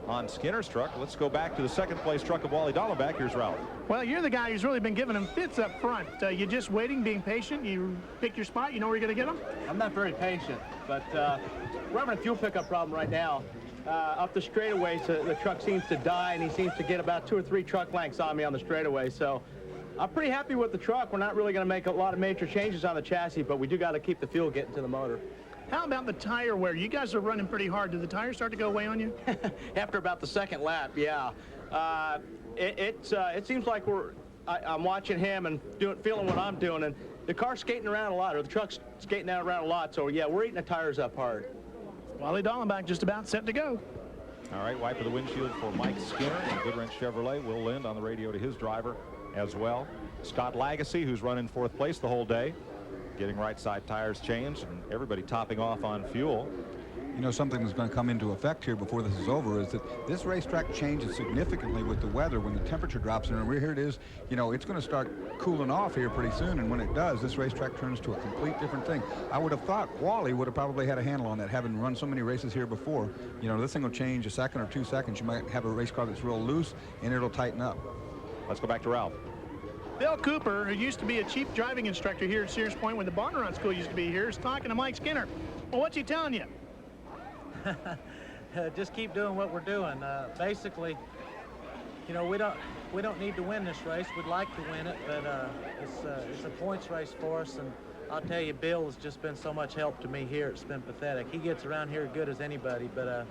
on Skinner's truck. Let's go back to the second place truck of Wally Dallenbach. Here's Ralph. Well, you're the guy who's really been giving them fits up front. You're just waiting, being patient. You pick your spot. You know where you're going to get them? I'm not very patient, but we're having a fuel pickup problem right now. Up the straightaway, so the truck seems to die, and he seems to get about 2 or 3 truck lengths on me on the straightaway. So I'm pretty happy with the truck. We're not really going to make a lot of major changes on the chassis, but we do got to keep the fuel getting to the motor. How about the tire wear? You guys are running pretty hard. Did the tires start to go away on you? After about the second lap, yeah. It seems like I'm watching him and feeling what I'm doing, and the car's skating around a lot, or the truck's skating out around a lot. So yeah, we're eating the tires up hard. Wally Dallenbach just about set to go. All right, wiper the windshield for Mike Skinner and Goodwrench Chevrolet. Will Lind on the radio to his driver as well. Scott Lagasse, who's running 4th place the whole day, getting right side tires changed, and everybody topping off on fuel. You know, something that's going to come into effect here before this is over is that this racetrack changes significantly with the weather when the temperature drops in. And here it is, you know, it's going to start cooling off here pretty soon. And when it does, this racetrack turns to a complete different thing. I would have thought Wally would have probably had a handle on that, having run so many races here before. You know, this thing will change a second or 2 seconds. You might have a race car that's real loose, and it'll tighten up. Let's go back to Ralph. Bill Cooper, who used to be a chief driving instructor here at Sears Point when the Bondurant School used to be here, is talking to Mike Skinner. Well, what's he telling you? Just keep doing what we're doing. Basically, you know, we don't need to win this race. We'd like to win it, but it's a points race for us. And I'll tell you, Bill has just been so much help to me here. It's been pathetic. He gets around here good as anybody. But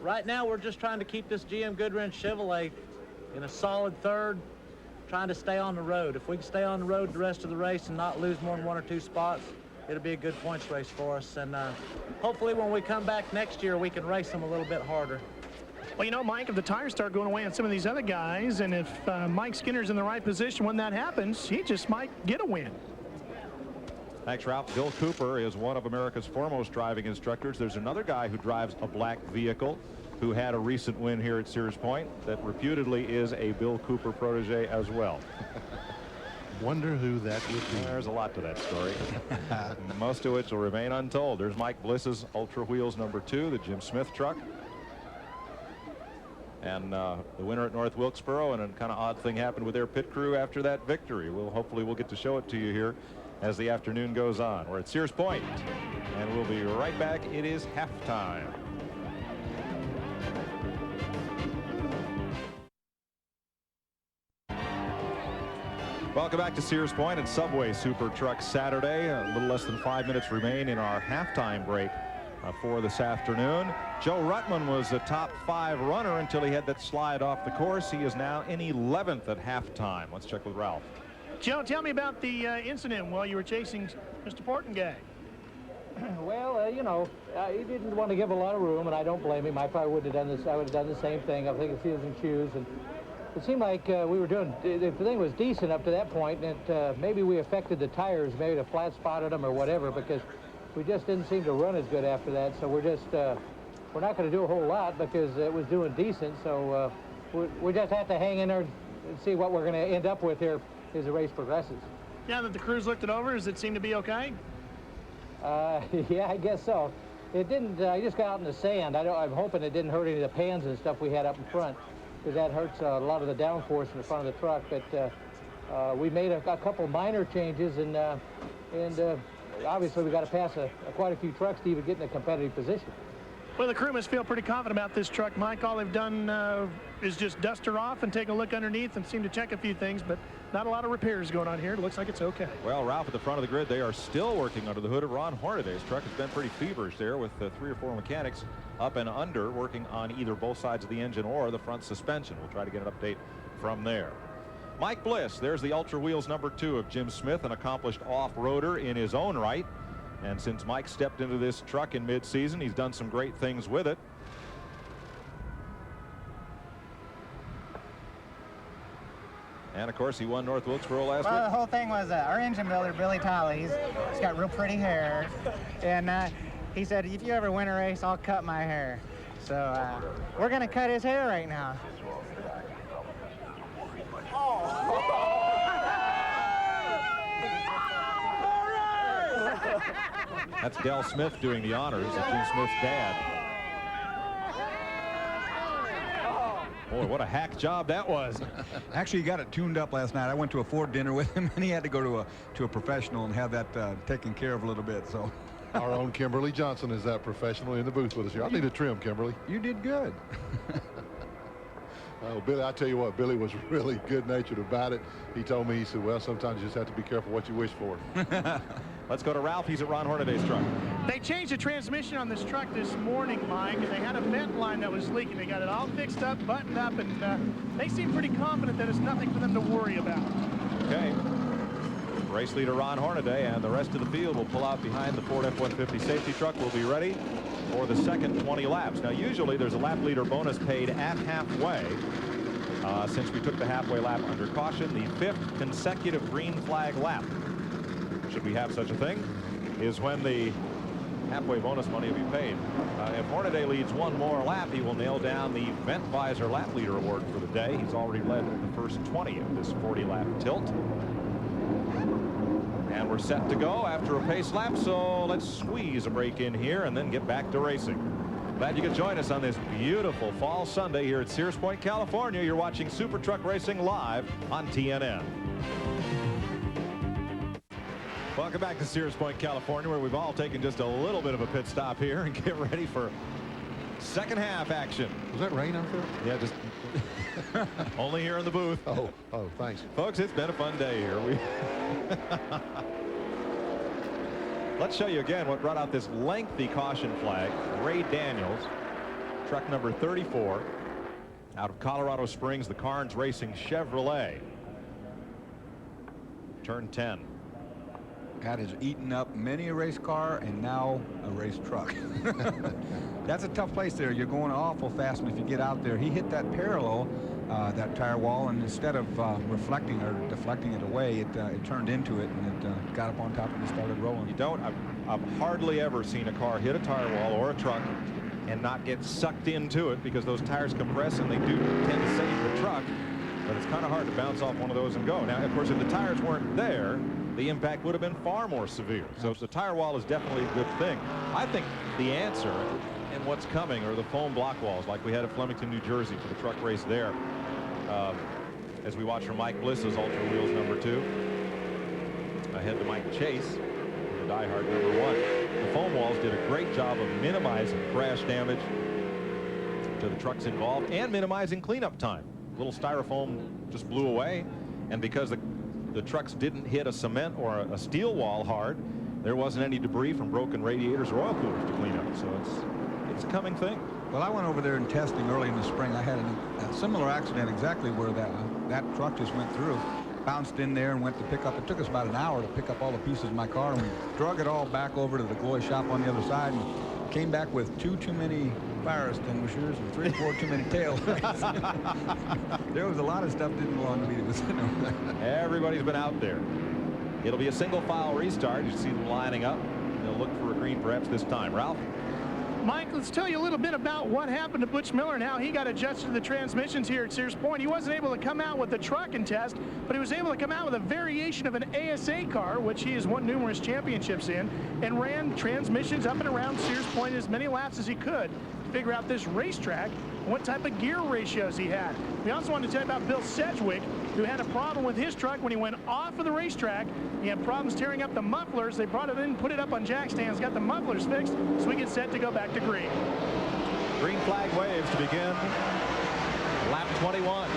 right now, we're just trying to keep this GM Goodwrench Chevrolet in a solid third, trying to stay on the road. If we can stay on the road the rest of the race and not lose more than 1 or 2 spots, it'll be a good points race for us. And hopefully when we come back next year, we can race them a little bit harder. Well, you know, Mike, if the tires start going away on some of these other guys, and if Mike Skinner's in the right position when that happens, he just might get a win. Thanks, Ralph. Bill Cooper is one of America's foremost driving instructors. There's another guy who drives a black vehicle who had a recent win here at Sears Point that reputedly is a Bill Cooper protege as well. Wonder who that would be. There's a lot to that story. Most of which will remain untold. There's Mike Bliss's Ultra Wheels #2, the Jim Smith truck. And the winner at North Wilkesboro, and a kind of odd thing happened with their pit crew after that victory. Hopefully we'll get to show it to you here as the afternoon goes on. We're at Sears Point, and we'll be right back. It is halftime. Welcome back to Sears Point and Subway Super Truck Saturday. A little less than 5 minutes remain in our halftime break for this afternoon. Joe Ruttman was a top 5 runner until he had that slide off the course. He is now in 11th at halftime. Let's check with Ralph. Joe, tell me about the incident while you were chasing Mr. Portengay. Well, you know, he didn't want to give a lot of room, and I don't blame him. I probably would have done this. I would have done the same thing. I think it's heels and shoes, and it seemed like we were doing. The thing was decent up to that point, and maybe we affected the tires. Maybe the flat spotted them or whatever, because we just didn't seem to run as good after that. So we're just we're not going to do a whole lot because it was doing decent. So we just have to hang in there and see what we're going to end up with here as the race progresses. Now that the crews looked it over, does it seem to be okay? Yeah, I guess so. It didn't. I just got out in the sand. I'm hoping it didn't hurt any of the pans and stuff we had up in front, because that hurts a lot of the downforce in the front of the truck. But we made a couple minor changes, and obviously we got to pass quite a few trucks to even get in a competitive position. Well, the crew must feel pretty confident about this truck, Mike. All they've done is just dust her off and take a look underneath and seem to check a few things, but not a lot of repairs going on here. It looks like it's okay. Well, Ralph, at the front of the grid, they are still working under the hood of Ron Hornaday's truck. Has been pretty feverish there with 3 or 4 mechanics up and under working on either both sides of the engine or the front suspension. We'll try to get an update from there. Mike Bliss, there's the Ultra Wheels #2 of Jim Smith, an accomplished off-roader in his own right. And since Mike stepped into this truck in mid-season, he's done some great things with it. And of course, he won North Wilkesboro last week. Well, the whole thing was our engine builder, Billy Tolley. He's got real pretty hair. And he said, if you ever win a race, I'll cut my hair. So we're going to cut his hair right now. That's Del Smith doing the honors of Jim Smith's dad. Boy, what a hack job that was. Actually, he got it tuned up last night. I went to a Ford dinner with him, and he had to go to a professional and have that taken care of a little bit. So our own Kimberly Johnson is that professional in the booth with us here. I need a trim, Kimberly. You did good. Oh, Billy, I tell you what, Billy was really good-natured about it. He told me, he said, well, sometimes you just have to be careful what you wish for. Let's go to Ralph. He's at Ron Hornaday's truck. They changed the transmission on this truck this morning, Mike, and they had a vent line that was leaking. They got it all fixed up, buttoned up, and they seem pretty confident that it's nothing for them to worry about. Okay. Race leader Ron Hornaday and the rest of the field will pull out behind the Ford F-150 safety truck. Will be ready for the second 20 laps. Now, usually there's a lap leader bonus paid at halfway. Since we took the halfway lap under caution, the 5th consecutive green flag lap, should we have such a thing, is when the halfway bonus money will be paid. If Hornaday leads one more lap, he will nail down the Vent Visor lap leader award for the day. He's already led the first 20 of this 40-lap tilt. And we're set to go after a pace lap, so let's squeeze a break in here and then get back to racing. Glad you could join us on this beautiful fall Sunday here at Sears Point, California. You're watching Super Truck Racing live on TNN. Welcome back to Sears Point, California, where we've all taken just a little bit of a pit stop here and get ready for second half action. Was that rain out there? Yeah, just only here in the booth. Oh, thanks. Folks, it's been a fun day here. Let's show you again what brought out this lengthy caution flag. Ray Daniels, truck number 34, out of Colorado Springs, the Carnes Racing Chevrolet. Turn 10. That has eaten up many a race car and now a race truck. That's a tough place there. You're going awful fast, and if you get out there, he hit that parallel, that tire wall, and instead of reflecting or deflecting it away, it turned into it, and it got up on top and it started rolling. You don't, I've hardly ever seen a car hit a tire wall or a truck and not get sucked into it, because those tires compress and they do tend to save the truck, but it's kind of hard to bounce off one of those and go. Now, of course, if the tires weren't there, the impact would have been far more severe. So the tire wall is definitely a good thing. I think the answer and what's coming are the foam block walls like we had at Flemington, New Jersey for the truck race there. As we watch from Mike Bliss's Ultra Wheels #2. Ahead to Mike Chase, the diehard #1. The foam walls did a great job of minimizing crash damage to the trucks involved and minimizing cleanup time. Little styrofoam just blew away, and because the trucks didn't hit a cement or a steel wall hard, There wasn't any debris from broken radiators or oil coolers to clean up, so it's a coming thing. Well, I went over there in testing early in the spring. I had a similar accident exactly where that truck just went through. Bounced in there and went to pick up. It took us about an hour to pick up all the pieces of my car, and we drug it all back over to the glory shop on the other side and came back with 2 too many fire extinguishers and 3 or 4 too many tail lights. There was a lot of stuff that didn't belong to me that was sitting over there. Everybody's been out there. It'll be a single file restart. You see them lining up. They'll look for a green perhaps this time. Ralph? Mike, let's tell you a little bit about what happened to Butch Miller and how he got adjusted to the transmissions here at Sears Point. He wasn't able to come out with the truck and test, but he was able to come out with a variation of an ASA car, which he has won numerous championships in, and ran transmissions up and around Sears Point as many laps as he could to figure out this racetrack and what type of gear ratios he had. We also wanted to tell you about Bill Sedgwick, who had a problem with his truck when he went off of the racetrack. He had problems tearing up the mufflers. They brought it in, put it up on jack stands, got the mufflers fixed, so we get set to go back to green. Green flag waves to begin lap 21.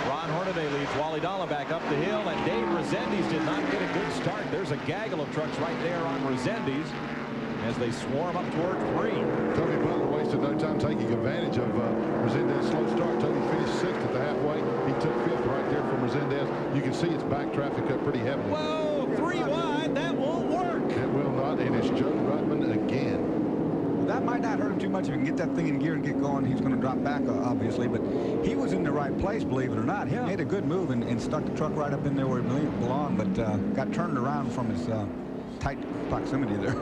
Ron Hornaday leads Wally Dallenbach up the hill, and Dave Resendiz did not get a good start. There's a gaggle of trucks right there on Resendiz as they swarm up toward green. Tony Butler wasted no time taking advantage of Resendez's slow start. Tony finished 6th at the halfway. He took 5th right there from Resendez. You can see it's back traffic up pretty heavily. Whoa, 3 wide. That won't work. It will not, and it's Joe Rudman again. That might not hurt him too much if he can get that thing in gear and get going. He's going to drop back, obviously, but he was in the right place, believe it or not. He made a good move and stuck the truck right up in there where it belonged, but got turned around from his tight proximity there.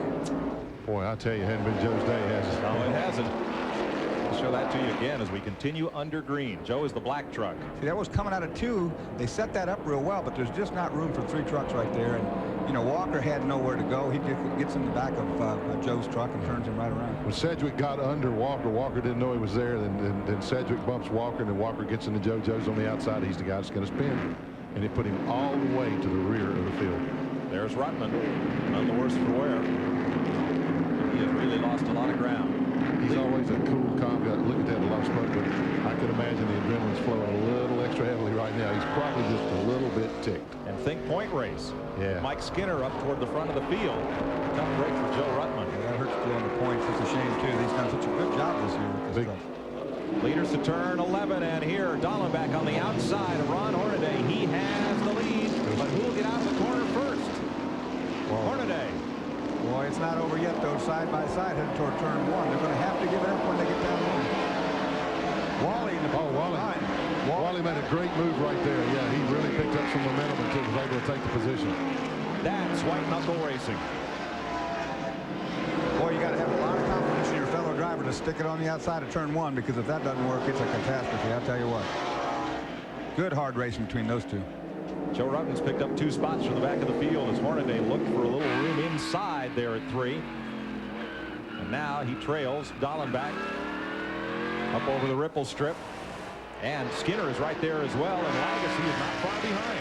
Boy, I tell you, it hadn't been Joe's day, has it? No, it hasn't. I'll show that to you again as we continue under green. Joe is the black truck. See, that was coming out of 2. They set that up real well, but there's just not room for 3 trucks right there. And, you know, Walker had nowhere to go. He gets in the back of Joe's truck and turns him right around. When Sedgwick got under Walker, Walker didn't know he was there. Then Sedgwick bumps Walker, and then Walker gets into Joe. Joe's on the outside. He's the guy that's going to spin. And it put him all the way to the rear of the field. There's Rutman, none the worse for wear. He has really lost a lot of ground. He's always a cool, calm guy. Look at that, a lot of smoke, but I can imagine the adrenaline's flowing a little extra heavily right now. He's probably just a little bit ticked. And think point race. Yeah. Mike Skinner up toward the front of the field. Tough break for Joe Rutman. Yeah, that hurts Joe on the points. It's a shame, too. He's done such a good job this year with this truck. Leaders to turn 11, and here Dallenbach on the outside of Ron Hornaday. He has the lead, but who will get out of the corner first? Hornaday. Boy, it's not over yet, though. Side by side headed toward turn 1. They're going to have to give it up when they get down one. Wally in the line. Wally made a great move right there. Yeah, he really picked up some momentum until he was able to take the position. That's white knuckle racing. Boy, you got to have a lot of confidence in your fellow driver to stick it on the outside of turn 1, because if that doesn't work, it's a catastrophe. I'll tell you what. Good hard racing between those two. Joe Rutman's picked up 2 spots from the back of the field as Hornaday looked for a little room inside there at 3. And now he trails Dallenbach up over the ripple strip. And Skinner is right there as well, and Legacy is not far behind.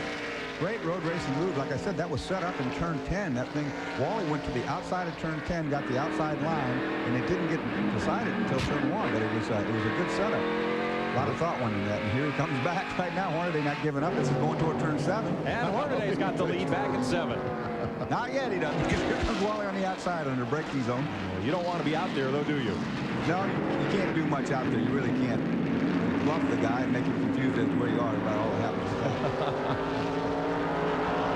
Great road racing move. Like I said, that was set up in turn 10. That thing, Wally went to the outside of turn 10, got the outside line, and it didn't get decided until turn 1. But it was a good setup. A lot of thought went into that, and here he comes back right now. Hornaday not giving up. This is going toward turn 7. And Hornaday's got the lead back at 7. Not yet, he doesn't, because here comes Wally on the outside under braking zone. Well, you don't want to be out there, though, do you? No, you can't do much out there. You really can't. Bluff the guy and make him confused as to where you are about all that happens.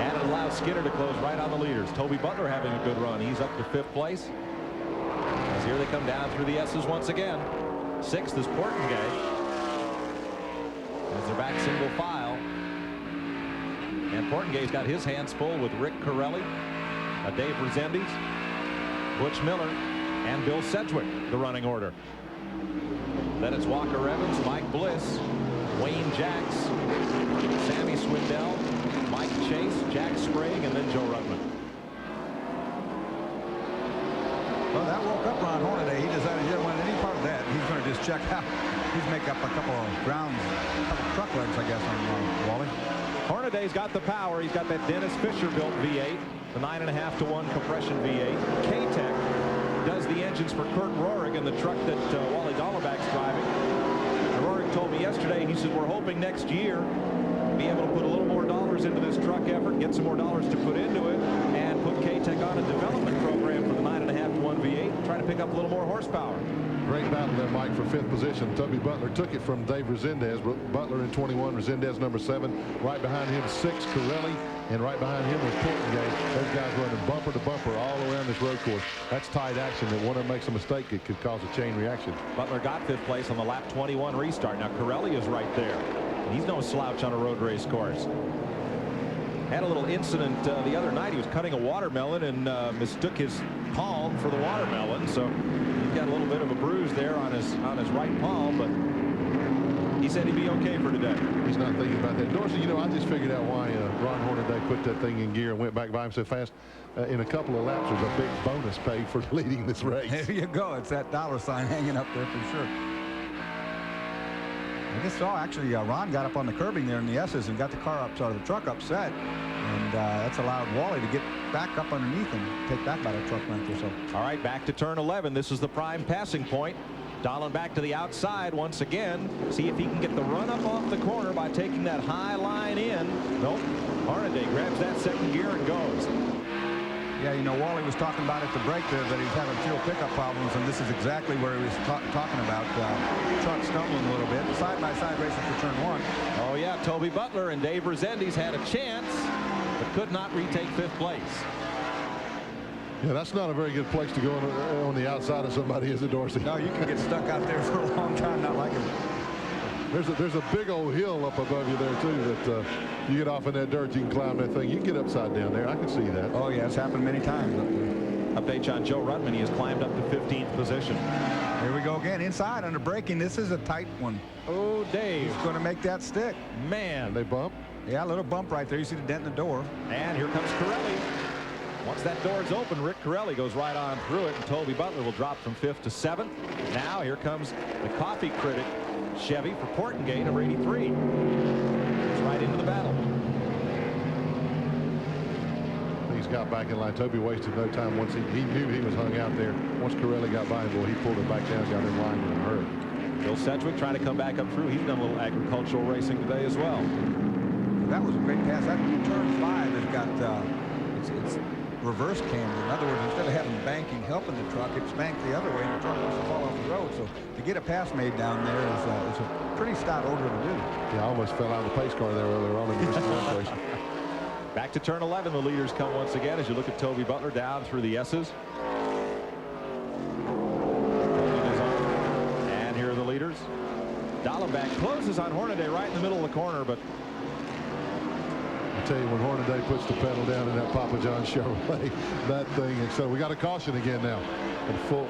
And it allows Skinner to close right on the leaders. Toby Butler having a good run. He's up to 5th place. As here they come down through the S's once again. 6th is Portengay. As they're back single file. And Portengay's got his hands full with Rick Corelli, Dave Resendiz, Butch Miller, and Bill Sedgwick, the running order. Then it's Walker Evans, Mike Bliss, Wayne Jacks, Sammy Swindell, Mike Chase, Jack Sprague, and then Joe Rutman. Well, that woke up Ron Hornaday. He decided he didn't want any part of that. He's going to just check out. He's make up a couple of grounds, a couple of truck legs, I guess, on Wally. Hornaday's got the power. He's got that Dennis Fisher built V8, the 9.5 to 1 compression V8. K-Tech does the engines for Kurt Rohrig and the truck that Wally Dallenbach's driving. And Rohrig told me yesterday, he said, we're hoping next year be able to put a little more dollars into this truck effort, get some more dollars to put into it, and put K-Tech take on a development program for the 9.5 to 1 V8, try to pick up a little more horsepower. Great battle there, Mike, for 5th position. Toby Butler took it from Dave Resendez. Butler in 21, Resendez number 7. Right behind him, 6, Corelli. And right behind him was Portengate. Those guys running bumper to bumper all around this road course. That's tight action that one of them makes a mistake, it could cause a chain reaction. Butler got 5th place on the lap 21 restart. Now Corelli is right there. He's no slouch on a road race course. Had a little incident the other night. He was cutting a watermelon and mistook his palm for the watermelon. So he's got a little bit of a bruise there on his right palm, but he said he'd be okay for today. He's not thinking about that. Dorsey, you know, I just figured out why Ron Hornaday put that thing in gear and went back by him so fast. In a couple of laps, there's a big bonus paid for leading this race. There you go. It's that dollar sign hanging up there for sure. I just saw actually Ron got up on the curbing there in the S's and got the car up, the truck upset, and that's allowed Wally to get back up underneath and take that by the truck length or so. All right, back to turn 11. This is the prime passing point. Dahlin back to the outside once again. See if he can get the run up off the corner by taking that high line in. Nope. Hornaday grabs that 2nd gear and goes. Yeah, you know, Wally was talking about at the break there that he's having fuel pickup problems, and this is exactly where he was talking about truck stumbling a little bit. Side-by-side racing for turn 1. Oh, yeah, Toby Butler and Dave Resendez had a chance, but could not retake 5th place. Yeah, that's not a very good place to go on the outside of somebody, is it, Dorsey? No, you can get stuck out there for a long time, not like it. There's a big old hill up above you there, too, that you get off in that dirt, you can climb that thing. You can get upside down there. I can see that. Oh, yeah, it's happened many times up there. Update on Joe Ruttman. He has climbed up to 15th position. Here we go again. Inside under braking. This is a tight one. Oh, Dave. He's going to make that stick. Man. And they bump? Yeah, a little bump right there. You see the dent in the door. And here comes Corelli. Once that door's open, Rick Corelli goes right on through it, and Toby Butler will drop from 5th to 7th. Now here comes the coffee critic Chevy for Portengate, number 83. It's right into the battle. He's got back in line. Toby wasted no time. Once he knew he was hung out there. Once Corelli got by him, well, he pulled it back down, got in line in a hurry. Bill Sedgwick trying to come back up through. He's done a little agricultural racing today as well. That was a great pass. That turn 5 has got it's reverse camber. In other words, instead of having banking helping the truck, it's banked the other way, and the truck wants to fall off the road. So to get a pass made down there is a pretty stout order to do. Yeah, I almost fell out of the pace car there earlier on in the race. Back to turn 11. The leaders come once again as you look at Toby Butler down through the S's. And here are the leaders. Dallenbach closes on Hornaday right in the middle of the corner, but I tell you, when Hornaday puts the pedal down in that Papa John Chevrolet, that thing. And so we got a caution again now. And full.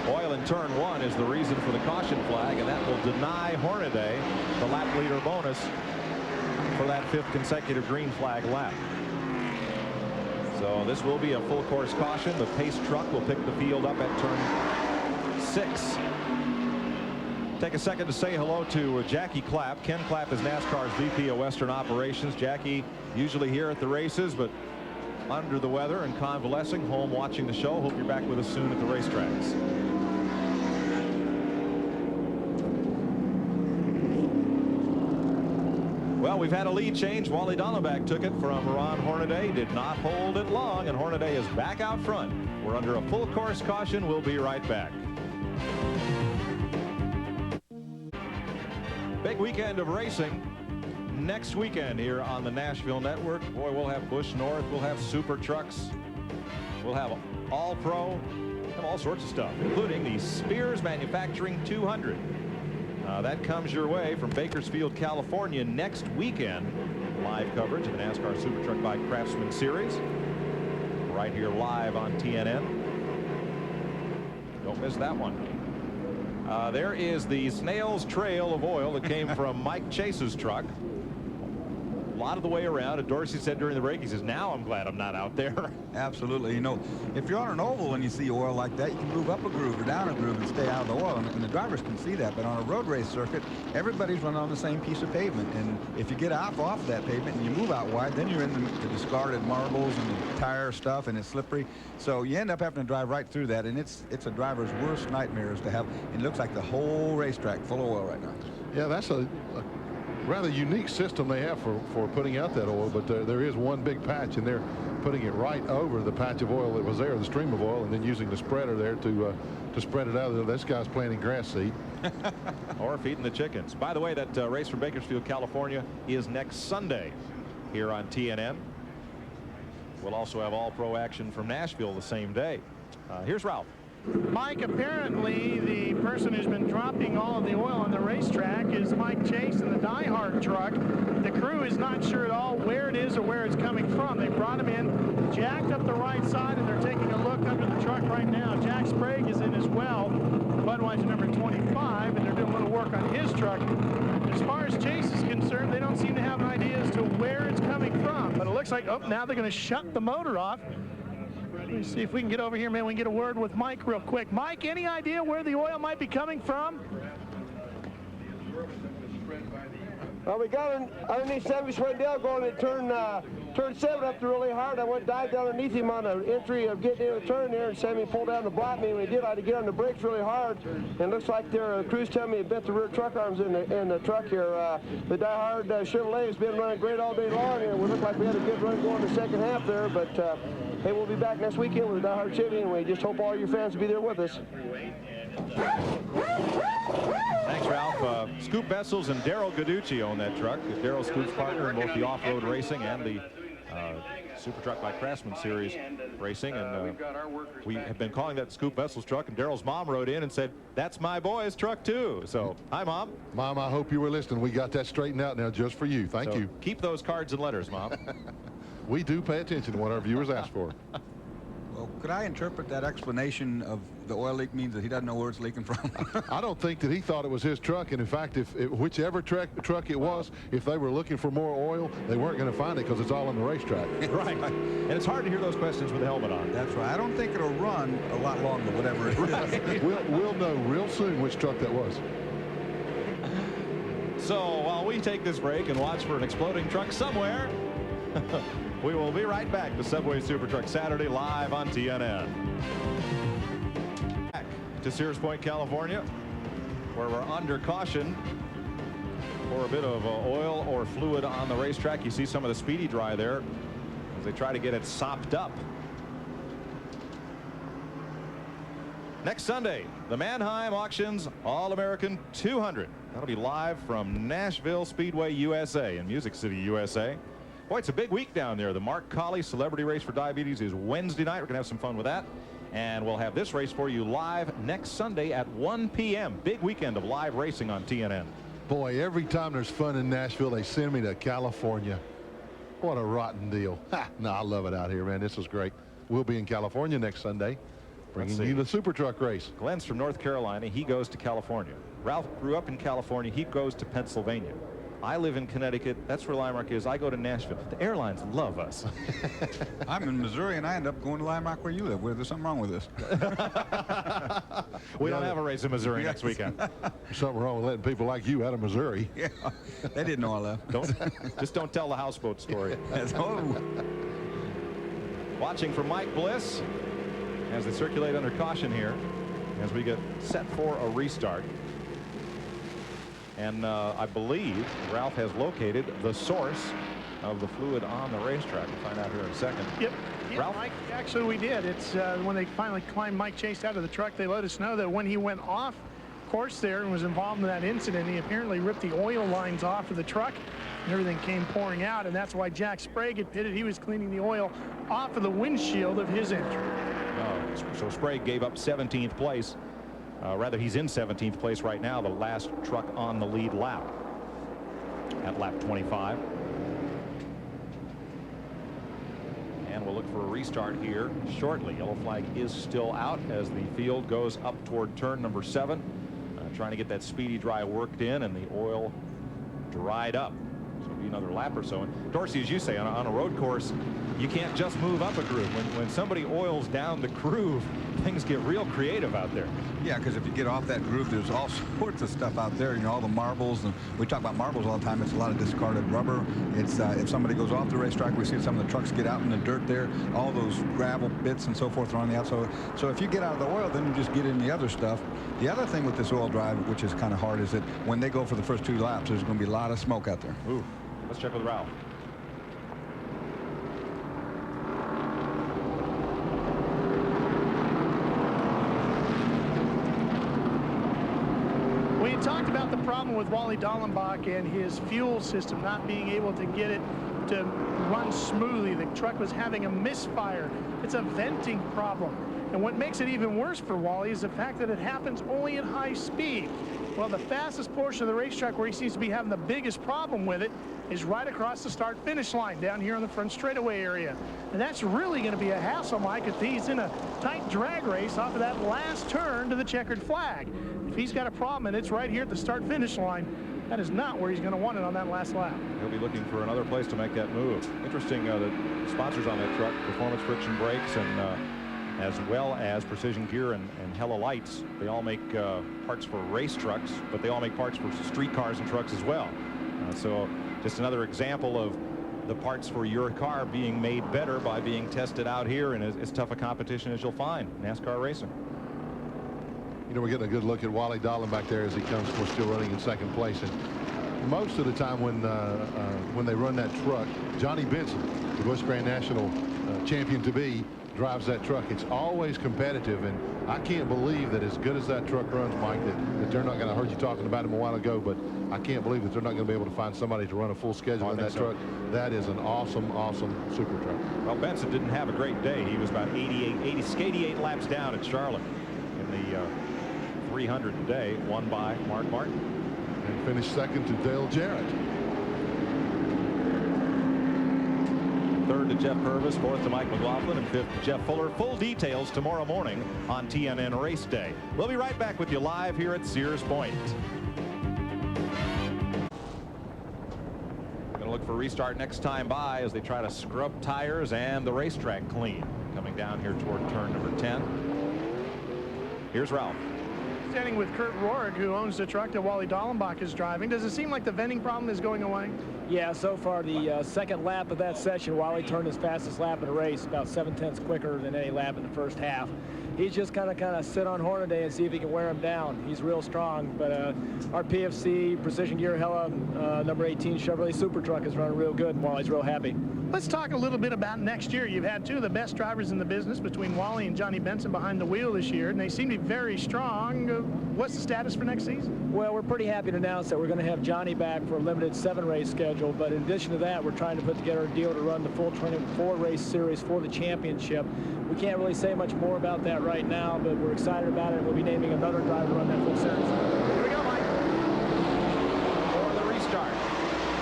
Oil in turn 1 is the reason for the caution flag, and that will deny Hornaday the lap leader bonus for that 5th consecutive green flag lap. So this will be a full course caution. The pace truck will pick the field up at turn 6. Take a second to say hello to Jackie Clapp. Ken Clapp is NASCAR's VP of Western Operations. Jackie usually here at the races, but under the weather and convalescing, home watching the show. Hope you're back with us soon at the racetracks. Well, we've had a lead change. Wally Dallenbach took it from Ron Hornaday. Did not hold it long, and Hornaday is back out front. We're under a full course caution. We'll be right back. Big weekend of racing next weekend here on the Nashville Network. Boy, we'll have Busch North, we'll have super trucks, we'll have all pro, and all sorts of stuff, including the Sears Manufacturing 200. That comes your way from Bakersfield, California next weekend. Live coverage of the NASCAR Super Truck by Craftsman Series right here live on TNN. Don't miss that one. There is the snail's trail of oil that came from Mike Chase's truck. A lot of the way around, and Dorsey said during the break, he says, now I'm glad I'm not out there. Absolutely. You know, if you're on an oval and you see oil like that, you can move up a groove or down a groove and stay out of the oil, and the drivers can see that. But on a road race circuit, everybody's running on the same piece of pavement, and if you get off that pavement and you move out wide, then you're in the discarded marbles and the tire stuff, and it's slippery. So you end up having to drive right through that, and it's a driver's worst nightmare is to have, it looks like the whole racetrack full of oil right now. Yeah, that's a rather unique system they have for putting out that oil, but there is one big patch, and they're putting it right over the patch of oil that was there, the stream of oil, and then using the spreader there to spread it out there. This guy's planting grass seed. Or feeding the chickens. By the way, that race from Bakersfield, California is next Sunday here on TNN. We'll also have all-pro action from Nashville the same day. Here's Ralph. Mike, apparently the person who's been dropping all of the oil on the racetrack is Mike Chase in the Die Hard truck. The crew is not sure at all where it is or where it's coming from. They brought him in, jacked up the right side, and they're taking a look under the truck right now. Jack Sprague is in as well, Budweiser number 25, and they're doing a little work on his truck. As far as Chase is concerned, they don't seem to have an idea as to where it's coming from. But it looks like, oh, now they're going to shut the motor off. Let me see if we can get over here, man. We can get a word with Mike real quick. Mike, any idea where the oil might be coming from? Well, we got underneath Sammy Swindell going to turn 7 up there really hard. I went dive down underneath him on the entry of getting in the turn there, and Sammy pulled down to block me. When he did, I had to get on the brakes really hard. And it looks like their crew's telling me it bent the rear truck arms in the truck here. The Die Hard Chevrolet has been running great all day long, and we look like we had a good run going the second half there. But hey, we'll be back next weekend with the Die Hard Chevy, and we just hope all your fans will be there with us. Thanks, Ralph. Scoop Vessels and Daryl Gaducci own that truck. Daryl Scoop's partner in both the off-road racing and the Super Truck by Craftsman Series racing. And we have been calling that Scoop Vessels truck, and Daryl's mom wrote in and said, that's my boy's truck too. So, hi, Mom. Mom, I hope you were listening. We got that straightened out now just for you. Thank you. Keep those cards and letters, Mom. We do pay attention to what our viewers ask for. Well, could I interpret that explanation of the oil leak means that he doesn't know where it's leaking from? I don't think that he thought it was his truck, and in fact, whichever truck it was, if they were looking for more oil, they weren't going to find it because it's all on the racetrack. Right. And it's hard to hear those questions with the helmet on. That's right. I don't think it'll run a lot longer, whatever it is. We'll know real soon which truck that was. So while we take this break and watch for an exploding truck somewhere, we will be right back to Subway Super Truck Saturday live on TNN. Back to Sears Point, California, where we're under caution for a bit of oil or fluid on the racetrack. You see some of the speedy dry there as they try to get it sopped up. Next Sunday, the Mannheim Auctions All-American 200. That'll be live from Nashville Speedway, USA, in Music City, USA. Boy, it's a big week down there. The Mark Colley Celebrity Race for Diabetes is Wednesday night. We're going to have some fun with that. And we'll have this race for you live next Sunday at 1 p.m. Big weekend of live racing on TNN. Boy, every time there's fun in Nashville, they send me to California. What a rotten deal. No, I love it out here, man. This is great. We'll be in California next Sunday, bringing you the Super Truck race. Glenn's from North Carolina. He goes to California. Ralph grew up in California. He goes to Pennsylvania. I live in Connecticut. That's where Lime Rock is. I go to Nashville. The airlines love us. I'm in Missouri, and I end up going to Lime Rock where you live. There's something wrong with this. We don't have a race in Missouri next weekend. There's something wrong with letting people like you out of Missouri. Yeah, they didn't know I left. Just don't tell the houseboat story. Oh. Watching for Mike Bliss as they circulate under caution here as we get set for a restart. And I believe Ralph has located the source of the fluid on the racetrack. We'll find out here in a second. Yep. Ralph? Mike, actually, we did. It's when they finally climbed Mike Chase out of the truck, they let us know that when he went off course there and was involved in that incident, he apparently ripped the oil lines off of the truck, and everything came pouring out, and that's why Jack Sprague had pitted. He was cleaning the oil off of the windshield of his engine. So Sprague gave up 17th place. Rather, he's in 17th place right now, the last truck on the lead lap at lap 25. And we'll look for a restart here shortly. Yellow flag is still out as the field goes up toward turn number 7, trying to get that speedy dry worked in and the oil dried up. So it'll be another lap or so. And Dorsey, as you say, on a road course, you can't just move up a groove. When somebody oils down the groove, things get real creative out there. Yeah, because if you get off that groove, there's all sorts of stuff out there. You know, all the marbles, and we talk about marbles all the time. It's a lot of discarded rubber. It's if somebody goes off the racetrack, we see some of the trucks get out in the dirt there. All those gravel bits and so forth are on the outside. So if you get out of the oil, then you just get in the other stuff. The other thing with this oil drive, which is kind of hard, is that when they go for the first 2 laps, there's going to be a lot of smoke out there. Ooh, let's check with Ralph. you talked about the problem with Wally Dallenbach and his fuel system not being able to get it to run smoothly. The truck was having a misfire. It's a venting problem. And what makes it even worse for Wally is the fact that it happens only at high speed. Well, the fastest portion of the racetrack where he seems to be having the biggest problem with it is right across the start-finish line down here on the front straightaway area. And that's really going to be a hassle, Mike, if he's in a tight drag race off of that last turn to the checkered flag. If he's got a problem and it's right here at the start-finish line, that is not where he's going to want it on that last lap. He'll be looking for another place to make that move. Interesting, the sponsors on that truck, Performance Friction Brakes, and as well as Precision Gear and Hella Lights. They all make parts for race trucks, but they all make parts for street cars and trucks as well. So just another example of the parts for your car being made better by being tested out here in as tough a competition as you'll find NASCAR racing. You know, we're getting a good look at Wally Dallenbach there as he comes. We're still running in second place. And most of the time when they run that truck, Johnny Benson, the Busch Grand National champion-to-be, drives that truck. It's always competitive, and I can't believe that as good as that truck runs, Mike, that they're not going to, I heard you talking about him a while ago, but I can't believe that they're not going to be able to find somebody to run a full schedule in that truck. That is an awesome, awesome super truck. Well, Benson didn't have a great day. He was about 88 laps down at Charlotte in the 300 today, won by Mark Martin. And finished second to Dale Jarrett. Third to Jeff Purvis, fourth to Mike McLaughlin, and fifth to Jeff Fuller. Full details tomorrow morning on TNN Race Day. We'll be right back with you live here at Sears Point. Going to look for a restart next time by as they try to scrub tires and the racetrack clean. Coming down here toward turn number 10. Here's Ralph. Standing with Kurt Rohrig, who owns the truck that Wally Dallenbach is driving. Does it seem like the venting problem is going away? Yeah, so far the second lap of that session, Wally turned his fastest lap in the race, about 7/10 quicker than any lap in the first half. He's just kind of sit on Hornaday and see if he can wear him down. He's real strong, but our PFC Precision Gear Hella number 18 Chevrolet Super Truck is running real good, and Wally's real happy. Let's talk a little bit about next year. You've had two of the best drivers in the business between Wally and Johnny Benson behind the wheel this year, and they seem to be very strong. What's the status for next season? Well, we're pretty happy to announce that we're going to have Johnny back for a limited 7-race schedule, but in addition to that, we're trying to put together a deal to run the full 24-race series for the championship. We can't really say much more about that right now, but we're excited about it, and we'll be naming another driver to run that full series. Here we go, Mike. For the restart,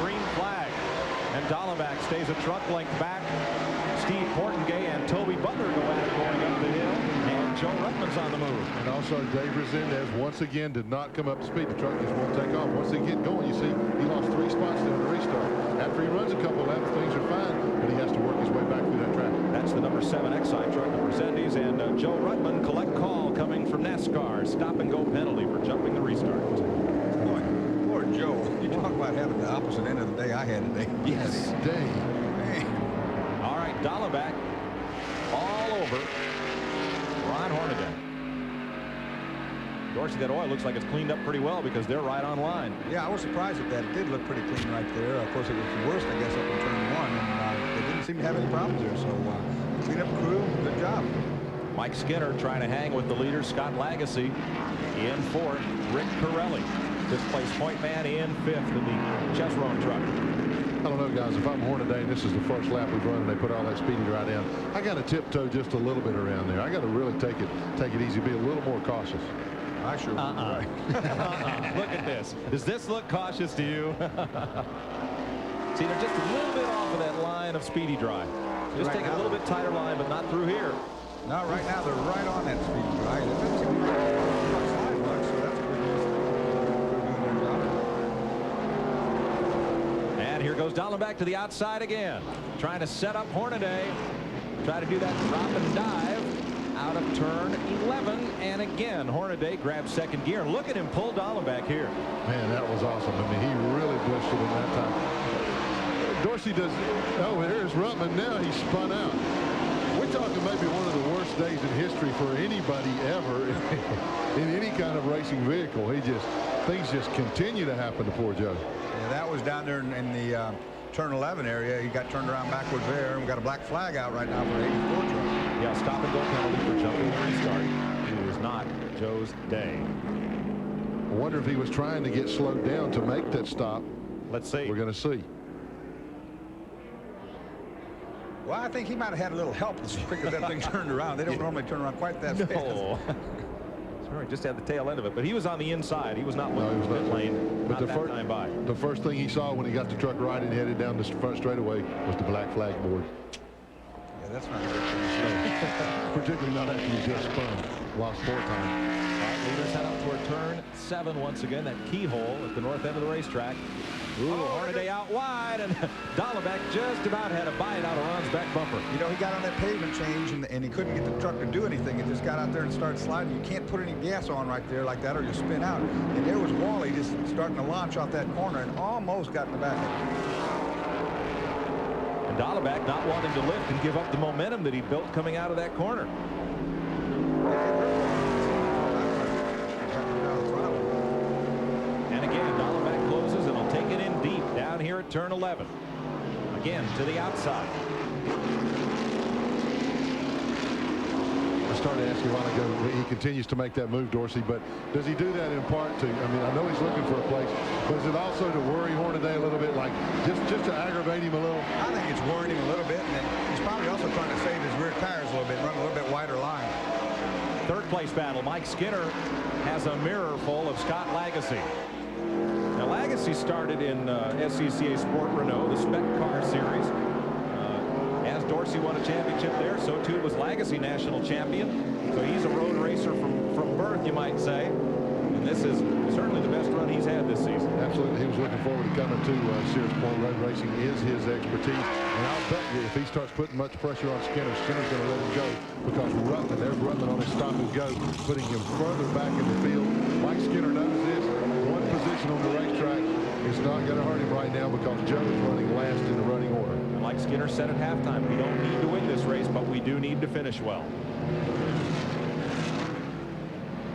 green flag, and Dallenbach stays a truck length back. Steve Portengay and Toby Butler go at it going up the hill, and Joe Ruttman's on the move. And also Dave Resendez once again did not come up to speed. The truck just won't take off. Once they get going, you see he lost 3 spots there in the restart. After he runs a couple laps, things are fine, but he has to work his way back through that track. That's the number 7 Exide truck, the Resendez, and Joe Ruttman collect call coming from NASCAR. Stop and go penalty for jumping the restart. Boy, poor Joe. You talk about having the opposite end of the day I had today. Yes. Day. All right, Dallenbach all over Ron Hornaday. Dorsey, that oil looks like it's cleaned up pretty well because they're right on line. Yeah, I was surprised at that. It did look pretty clean right there. Of course, it was the worst, I guess, up in turn 1, and they didn't seem to have any problems there. So, clean up crew, good job. Mike Skinner trying to hang with the leader, Scott Lagasse, in 4th. Rick Corelli, 5th place point man, in 5th in the Chesron truck. I don't know, guys, if I'm Hornaday and this is the first lap we've run and they put all that speedy dry down, I got to tiptoe just a little bit around there. I got to really take it easy, be a little more cautious. I sure would. Look at this. Does this look cautious to you? See, they're just a little bit off of that line of speedy dry. Just Right take a now, little bit tighter line, but not through here. No, right now they're right on that speed dry. They didn't seem to be outside much, so that's pretty good. And here goes Dallenbach to the outside again, trying to set up Hornaday. Try to do that drop and dive out of turn 11, and again Hornaday grabs second gear. Look at him pull Dallenbach here. Man, that was awesome. I mean, he really blitzed it in that time. Dorsey does. Oh, here's Ruttman. Now he's spun out. We're talking maybe one of the worst days in history for anybody ever in any kind of racing vehicle. Things just continue to happen to poor Joe. Yeah, that was down there in the turn 11 area. He got turned around backwards there, and we got a black flag out right now for 84 truck. Yeah, stop and go penalty for jumping the restart. It was not Joe's day. wonder if he was trying to get slowed down to make that stop. Let's see. We're going to see. Well, I think he might have had a little help as quick as that thing turned around. They don't normally turn around quite that fast. Sorry, just had the tail end of it, but he was on the inside. He was not looking for pit lane. But time by. The first thing he saw when he got the truck right and headed down the front straightaway was the black flag board. Yeah, that's not a good thing. Particularly not after you just spun. Lost 4 times. All right, leaders head up toward turn 7 once again. That keyhole at the north end of the racetrack. Ooh, Hornaday out wide, and Dahlbeck just about had a bite out of Ron's back bumper. You know, he got on that pavement change, and he couldn't get the truck to do anything. It just got out there and started sliding. You can't put any gas on right there like that, or you'll spin out. And there was Wally just starting to launch off that corner and almost got in the back. And Dahlbeck not wanting to lift and give up the momentum that he built coming out of that corner. And again, Dahlbeck closes and will take it in deep down here at turn 11. Again to the outside. I started asking a while ago, he continues to make that move, Dorsey, but does he do that in part to, I mean, I know he's looking for a place, but is it also to worry Hornaday a little bit, like just to aggravate him a little? I think it's worrying him a little bit, and then he's probably also trying to save his rear tires a little bit, run a little bit wider line. Third place battle. Mike Skinner has a mirror full of Scott Lagasse. Now Lagasse started in SCCA Sport Renault, the Spec Car Series. As Dorsey won a championship there, so too was Lagasse national champion. So he's a road racer from birth, you might say. And this is certainly the best run he's had this season. Absolutely. He was looking forward to coming to Sears Point. Road racing is his expertise. And I'll bet you if he starts putting much pressure on Skinner, Skinner's going to let him go, because there's Ruttman on his stop and go, putting him further back in the field. Mike Skinner knows this. One position on the racetrack is not going to hurt him right now, because Joe is running last in the running order. And like Skinner said at halftime, we don't need to win this race, but we do need to finish well.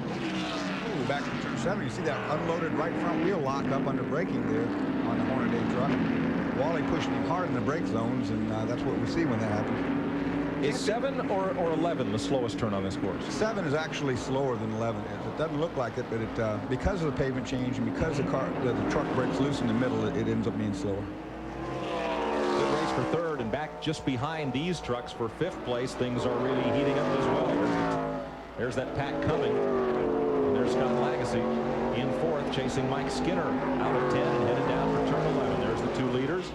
Ooh, back to turn 7, you see that unloaded right front wheel lock up under braking there on the Hornaday truck. Wally pushing him hard in the brake zones, and that's what we see when that happens. Is 7 or 11 the slowest turn on this course? 7 is actually slower than 11 is. It doesn't look like it, but it because of the pavement change and because the truck breaks loose in the middle, it ends up being slower. Good race for third, and back just behind these trucks for 5th place. Things are really heating up as well. There's that pack coming. And there's Scott Lagasse in 4th, chasing Mike Skinner out of 10 and headed down for turn 11. There's the 2 leaders.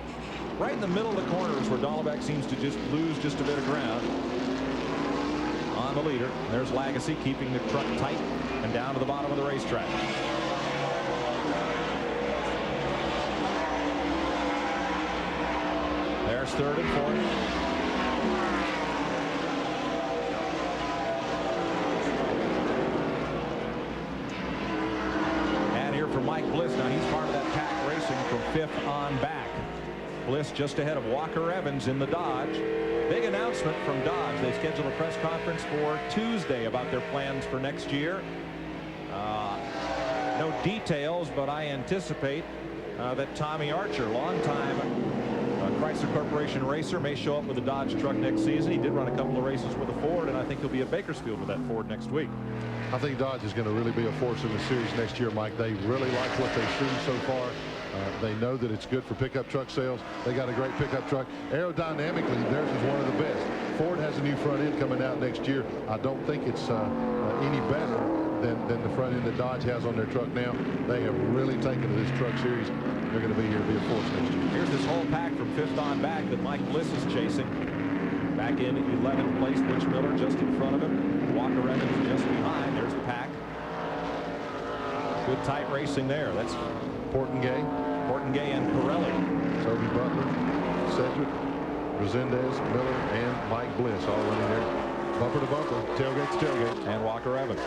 Right in the middle of the corners where Dahlbeck seems to just lose just a bit of ground on the leader. There's Lagasse keeping the truck tight and down to the bottom of the racetrack. There's 3rd and 4th. And here for Mike Bliss. Now he's part of that pack racing from 5th on back. Bliss just ahead of Walker Evans in the Dodge. Big announcement from Dodge. They scheduled a press conference for Tuesday about their plans for next year. No details, but I anticipate that Tommy Archer, longtime Chrysler Corporation racer, may show up with a Dodge truck next season. He did run a couple of races with a Ford, and I think he'll be at Bakersfield with that Ford next week. I think Dodge is going to really be a force in the series next year, Mike. They really like what they've seen so far. They know that it's good for pickup truck sales. They got a great pickup truck. Aerodynamically, theirs is one of the best. Ford has a new front end coming out next year. I don't think it's any better than the front end that Dodge has on their truck now. They have really taken to this truck series. They're going to be here to be a force next year. Here's this whole pack from 5th on back that Mike Bliss is chasing. Back in 11th place, Butch Miller just in front of him. Walker Evans just behind. There's the pack. Good tight racing there. That's Portengay and Pirelli. Toby Butler, Cedric, Resendez, Miller, and Mike Bliss all running there. Bumper to bumper, tailgate to tailgate. And Walker Evans.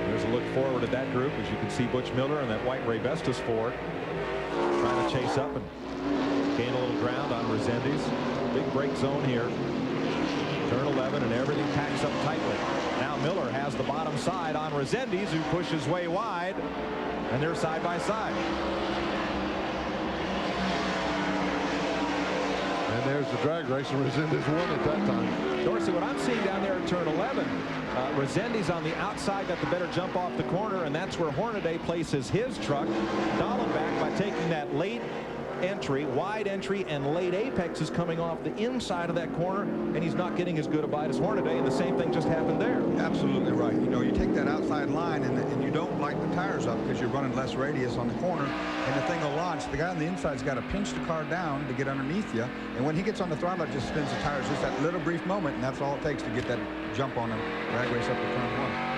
There's a look forward at that group. As you can see, Butch Miller and that white Ray Vestas Ford trying to chase up and gain a little ground on Resendez. Big break zone here. Turn 11, and everything packs up tightly. Now Miller has the bottom side on Resendez, who pushes way wide, and they're side by side. And there's the drag racer. Resendiz won at that time. Dorsey, what I'm seeing down there in turn 11, Resendiz on the outside got the better jump off the corner, and that's where Hornaday places his truck. Dallenbach, by taking that late entry, wide entry, and late apex, is coming off the inside of that corner, and he's not getting as good a bite as Hornaday, and the same thing just happened there. Absolutely right. You know, you take that outside line and you don't light the tires up because you're running less radius on the corner, and the thing will launch. The guy on the inside's got to pinch the car down to get underneath you, and when he gets on the throttle, it just spins the tires just that little brief moment, and that's all it takes to get that jump on a drag race up to turn 1.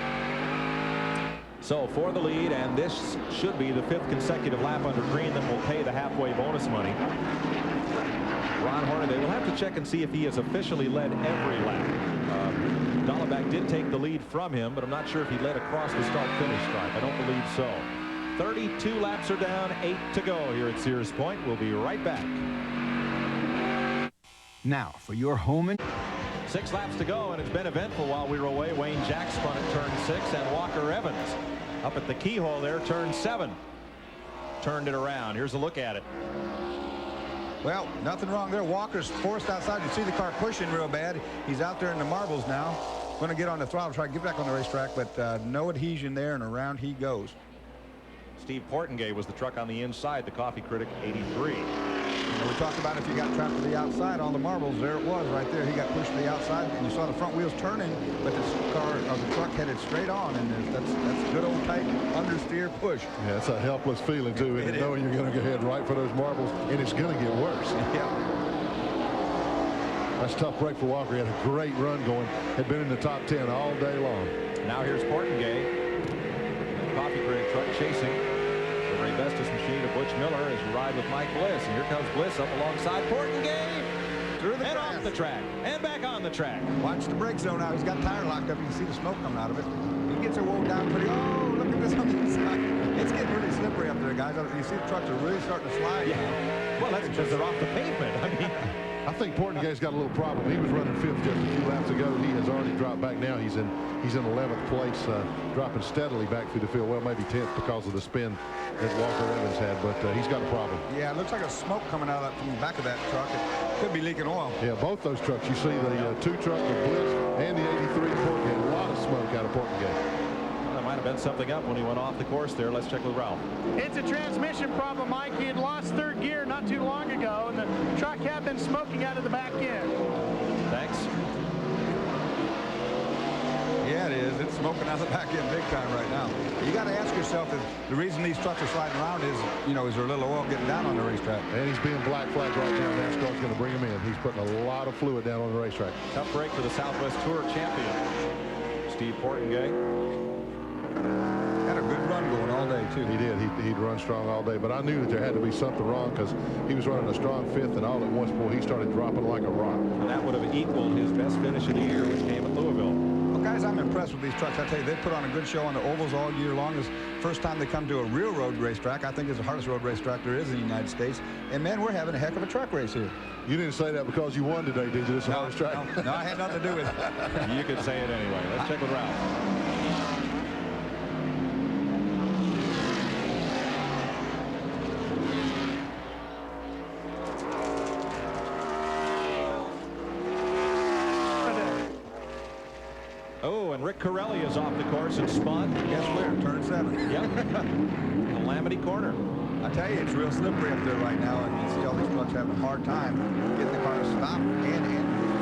So for the lead, and this should be the 5th consecutive lap under green that will pay the halfway bonus money. Ron Hornaday, we'll have to check and see if he has officially led every lap. Dallenbach did take the lead from him, but I'm not sure if he led across the start-finish stripe. I don't believe so. 32 laps are down, 8 to go here at Sears Point. We'll be right back. Now for your home and 6 laps to go, and it's been eventful while we were away. Wayne Jack spun at turn 6, and Walker Evans up at the keyhole there, turn 7. Turned it around. Here's a look at it. Well, nothing wrong there. Walker's forced outside. You see the car pushing real bad. He's out there in the marbles now. Going to get on the throttle, try to get back on the racetrack, but no adhesion there, and around he goes. Steve Portengay was the truck on the inside, the Coffee Critic 83. And we talked about if you got trapped to the outside on the marbles, there it was right there. He got pushed to the outside, and you saw the front wheels turning, but this car or the truck headed straight on, and that's good old tight understeer push. Yeah, it's a helpless feeling too, and knowing you're going to go ahead right for those marbles, and it's going to get worse. Yeah. That's a tough break for Walker. He had a great run going. Had been in the top 10 all day long. Now here's Portengay, the Coffee Critic truck chasing the Ray Bestis machine of Butch Miller as you ride with Mike Bliss. And here comes Bliss up alongside Portengay. Through the and grass. off the track and back on the track. Watch the brake zone now. He's got tire locked up. You can see the smoke coming out of it. He gets it wound down pretty. Oh, look at this on the inside. It's getting really slippery up there, guys. You see the trucks are really starting to slide now. Well, that's because they're off the pavement. I mean, I think Portengay's got a little problem. He was running 5th just a few laps ago. He has already dropped back now. He's in 11th place, dropping steadily back through the field. Well, maybe 10th because of the spin that Walker Evans had, but he's got a problem. Yeah, it looks like a smoke coming out of from the back of that truck. It could be leaking oil. Yeah, both those trucks. You see the 2 truck with Bliss and the 83 Portengay. A lot of smoke out of Portengay. There might have been something up when he went off the course there. Let's check with Ralph. It's a transmission problem, Mike. He had lost 3rd gear not too long ago, and the truck had been smoking out of the back end. Thanks. Yeah, it is. It's smoking out of the back end big time right now. You got to ask yourself if the reason these trucks are sliding around is, you know, is there a little oil getting down on the racetrack? And he's being black flagged right now. NASCAR's going to bring him in. He's putting a lot of fluid down on the racetrack. Tough break for the Southwest Tour champion, Steve Portengay. Had a good run going all day, too. He did. He'd run strong all day, but I knew that there had to be something wrong because he was running a strong 5th, and all at once, boy, he started dropping like a rock. And that would have equaled his best finish of the year, which came at Louisville. Well, guys, I'm impressed with these trucks. I tell you, they put on a good show on the ovals all year long. This first time they come to a real road racetrack. I think it's the hardest road racetrack there is in the United States. And, man, we're having a heck of a truck race here. You didn't say that because you won today, did you? This hardest track? No, I had nothing to do with it. You could say it anyway. Let's check with Ralph. Oh, and Rick Corelli is off the course and spun. Guess where? Turn 7. Yep. Calamity Corner. I tell you, it's real slippery up there right now, and you see all these trucks having a hard time getting the car to stop and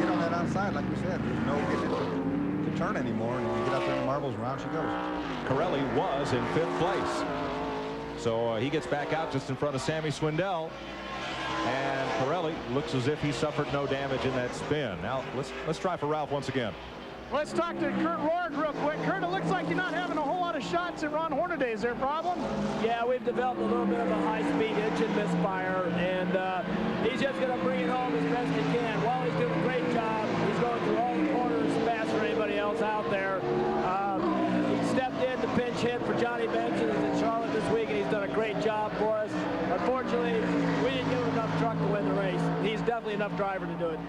get on that outside. Like we said, there's no getting it to turn anymore, and you get up there in the marbles, around she goes. Corelli was in 5th place. So he gets back out just in front of Sammy Swindell. And Corelli looks as if he suffered no damage in that spin. Now, let's try for Ralph once again. Let's talk to Kurt Lord real quick. Kurt, it looks like you're not having a whole lot of shots at Ron Hornaday. Is there a problem? Yeah, we've developed a little bit of a high-speed engine misfire, and he's just going to bring it home as best he can. Wally's doing a great job. He's going through all the corners faster than anybody else out there. He stepped in to pinch hit for Johnny Benson in Charlotte this week, and he's done a great job for us. Unfortunately, we didn't give him enough truck to win the race. He's definitely enough driver to do it.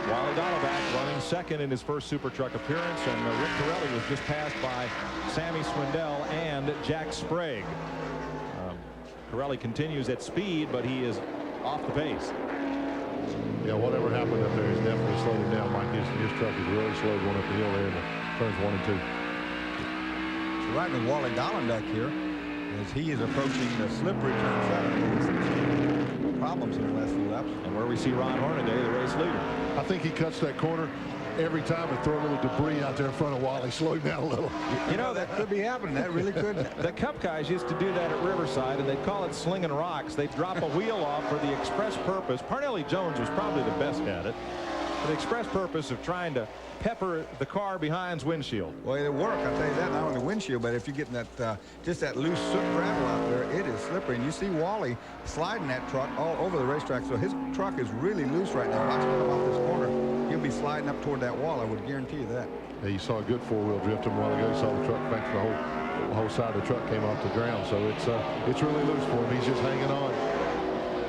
Wally Dallenbach running 2nd in his first Super Truck appearance, and Rick Corelli was just passed by Sammy Swindell and Jack Sprague. Corelli continues at speed, but he is off the pace. Yeah, whatever happened up there has definitely slowed him down. Mike, his truck is really slow going up the hill there in the turns 1 and 2. So right with Wally Dallenbeck here, as he is approaching the slippery turn 7. Problems in the last few laps. And where we see Ron Hornaday, the race leader. I think he cuts that corner every time and throw a little debris out there in front of Wally, slow him down a little. You know, that could be happening. That really could. The Cup guys used to do that at Riverside, and they'd call it slinging rocks. They'd drop a wheel off for the express purpose. Parnelli Jones was probably the best at it. For the express purpose of trying to pepper the car behind's windshield. Well, it'll work, I'll tell you that, not only windshield, but if you're getting that just that loose soot gravel out there, it is slippery. And you see Wally sliding that truck all over the racetrack, so his truck is really loose right now. Watch him come off this corner. He'll be sliding up toward that wall, I would guarantee you that. Yeah, you saw a good four-wheel drift a while ago. You saw the truck, in fact, the whole side of the truck came off the ground, so it's really loose for him. He's just hanging on.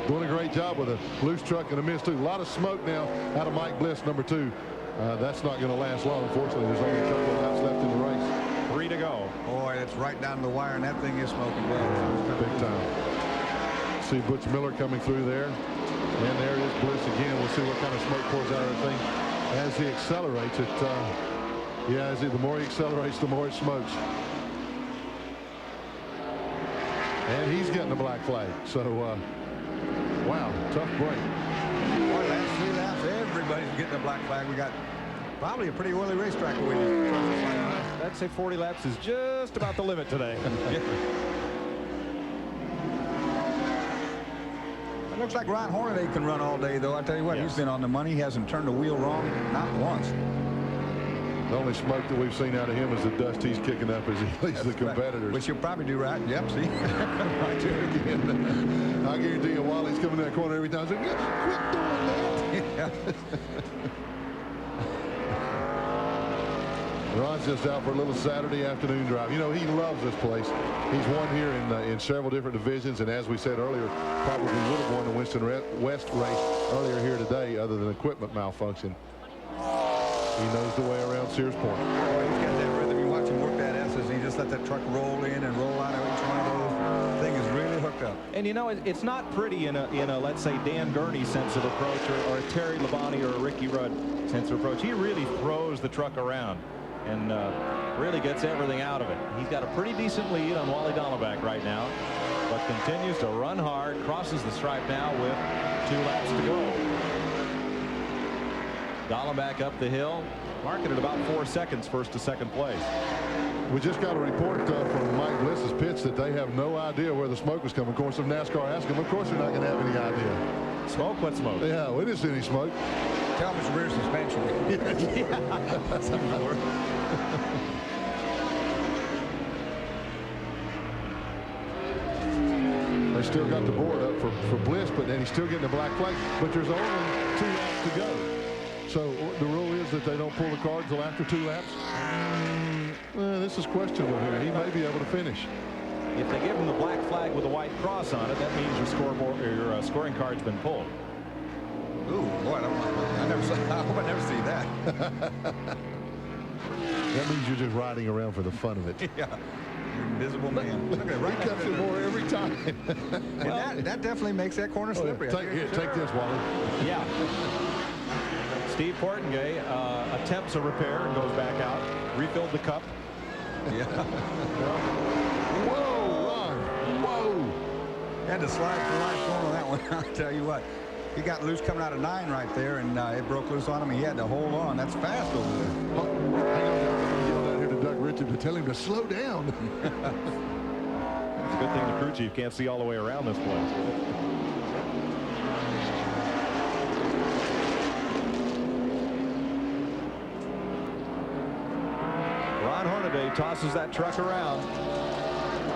Doing a great job with a loose truck and a miss, too. A lot of smoke now out of Mike Bliss, number 2. That's not going to last long, unfortunately. There's only a couple of laps left in the race. 3 to go. Boy, it's right down the wire, and that thing is smoking well. Big time. See Butch Miller coming through there. And there is Bliss again. We'll see what kind of smoke pours out of the thing as he accelerates. The more he accelerates, the more it smokes. And he's getting a black flag. So, wow, tough break. Boy, last 3 laps, everybody's getting a black flag. We got probably a pretty early racetrack to win. I'd say 40 laps is just about the limit today. It looks like Ron Hornaday can run all day, though. I tell you what, He's been on the money. He hasn't turned the wheel wrong, not once. The only smoke that we've seen out of him is the dust he's kicking up as he leads the competitors. Right. Which he'll probably do right. Yep, see? Right there again. I guarantee you, while he's coming that corner every time, he's like, quit doing that. Ron's just out for a little Saturday afternoon drive. You know, he loves this place. He's won here in several different divisions, and as we said earlier, probably would have won the Winston West race earlier here today, other than equipment malfunction. He knows the way around Sears Point. Oh, he's got that rhythm. You watch him work that S as he just let that truck roll in and roll out of each one of those. Thing is really hooked up. And you know, it's not pretty in a let's say Dan Gurney sense of approach, or a Terry Labonte or a Ricky Rudd sense of approach. He really throws the truck around and really gets everything out of it. He's got a pretty decent lead on Wally Dallenbeck right now, but continues to run hard, crosses the stripe now with 2 laps to go. Dallenbeck up the hill, marking at about 4 seconds first to second place. We just got a report from Mike Bliss's pits that they have no idea where the smoke was coming. Of course, if NASCAR asked them, of course they're not going to have any idea. Smoke? What smoke? Yeah, we didn't see any smoke. Tell them it's rear suspension. That's not work. They still got the board up for Bliss, but then he's still getting a black flag. But there's only 2 laps to go. So the rule is that they don't pull the card until after 2 laps. This is questionable here. He may be able to finish. If they give him the black flag with a white cross on it, that means your scoreboard or your scoring card's been pulled. Ooh, boy, I hope I never see that. That means you're just riding around for the fun of it. Yeah, you're an invisible man. Look at it, right he cuts it more every time. And that definitely makes that corner slippery. Take this, Wally. Yeah. Steve Portengay attempts a repair and goes back out. Refilled the cup. Yeah. Whoa, Ron. Whoa. Had to slide the line corner on that one. I'll tell you what. He got loose coming out of 9 right there, and it broke loose on him. He had to hold on. That's fast over there. Hang on, yell down here to Doug Richard to tell him to slow down. It's a good thing the crew chief can't see all the way around this place. Ron Hornaday tosses that truck around.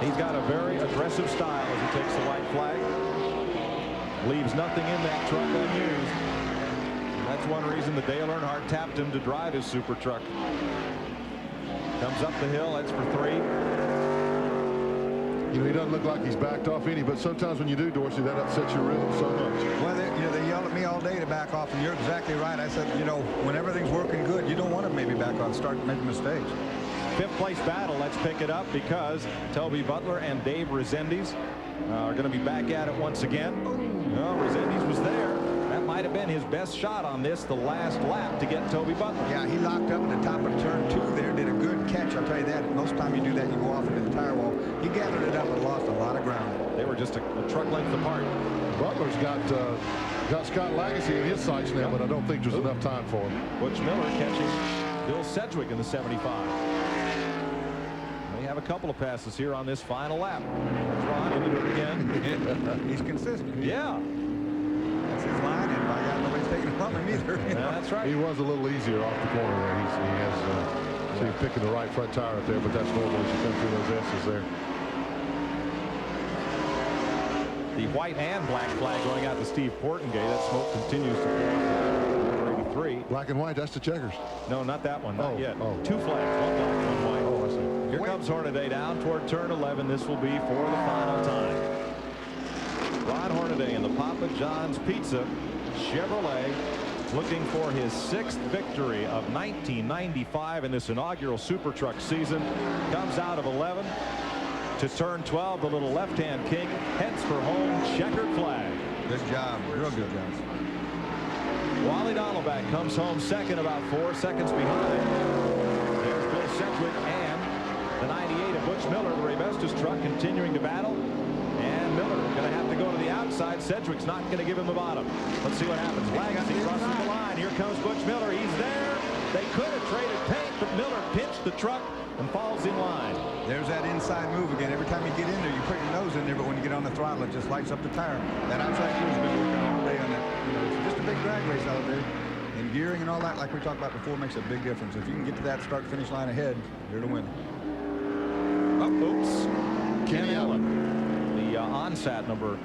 He's got a very aggressive style as he takes the white flag. Leaves nothing in that truck unused. And that's one reason that Dale Earnhardt tapped him to drive his super truck. Comes up the hill. That's for 3. You know, he doesn't look like he's backed off any, but sometimes when you do, Dorsey, that upsets your rhythm so much. Well, they yell at me all day to back off, and you're exactly right. I said, you know, when everything's working good, you don't want to maybe back off, start making mistakes. 5th place battle. Let's pick it up because Toby Butler and Dave Rezendes are going to be back at it once again. No, Rezendes was there. That might might have been his best shot on this, the last lap, to get Toby Butler. Yeah, he locked up at the top of turn 2 there, did a good catch. I'll tell you that. Most time you do that, you go off into the tire wall. He gathered it up and lost a lot of ground. They were just a truck length apart. Butler's got Scott Lagacy in his sights now, but I don't think there's enough time for him. Butch Miller catching Bill Sedgwick in the 75. They have a couple of passes here on this final lap. There's Ron into it again. He's consistent. Yeah. That's his line, and by God, nobody's taking it from him either. That's right. He was a little easier off the corner there. He has so he's picking the right front tire up there, but that's normal as you come through those S's there. The white and black flag going out to Steve Portengay. That smoke continues to pour. 83. Black and white, that's the checkers. No, not that one. Not yet. Oh. 2 flags, 1 black, 1 white. Oh, I see. Here comes Hornaday down toward turn 11. This will be for the final time. Ron Hornaday in the Papa John's Pizza Chevrolet, looking for his 6th victory of 1995 in this inaugural Super Truck season. Comes out of 11 to turn 12. The little left-hand king heads for home. Checkered flag. Good job. Real good, guys. Wally Donalback comes home second, about 4 seconds behind. There's Bill Sedgwick and the 98 of Butch Miller, the Ray Bestis truck, continuing to battle. And Miller going to have to go to the outside. Sedgwick's not going to give him the bottom. Let's see what happens. Lagacy crosses the line. Here comes Butch Miller. He's there. They could have traded paint, but Miller pinched the truck and falls in line. There's that inside move again. Every time you get in there, you put your nose in there, but when you get on the throttle, it just lights up the tire. That outside move's been working all day on that. You know, it's just a big drag race out there. And gearing and all that, like we talked about before, makes a big difference. If you can get to that start-finish line ahead, you're the winner. Oh, oops. Kenny Allen. The OnSat number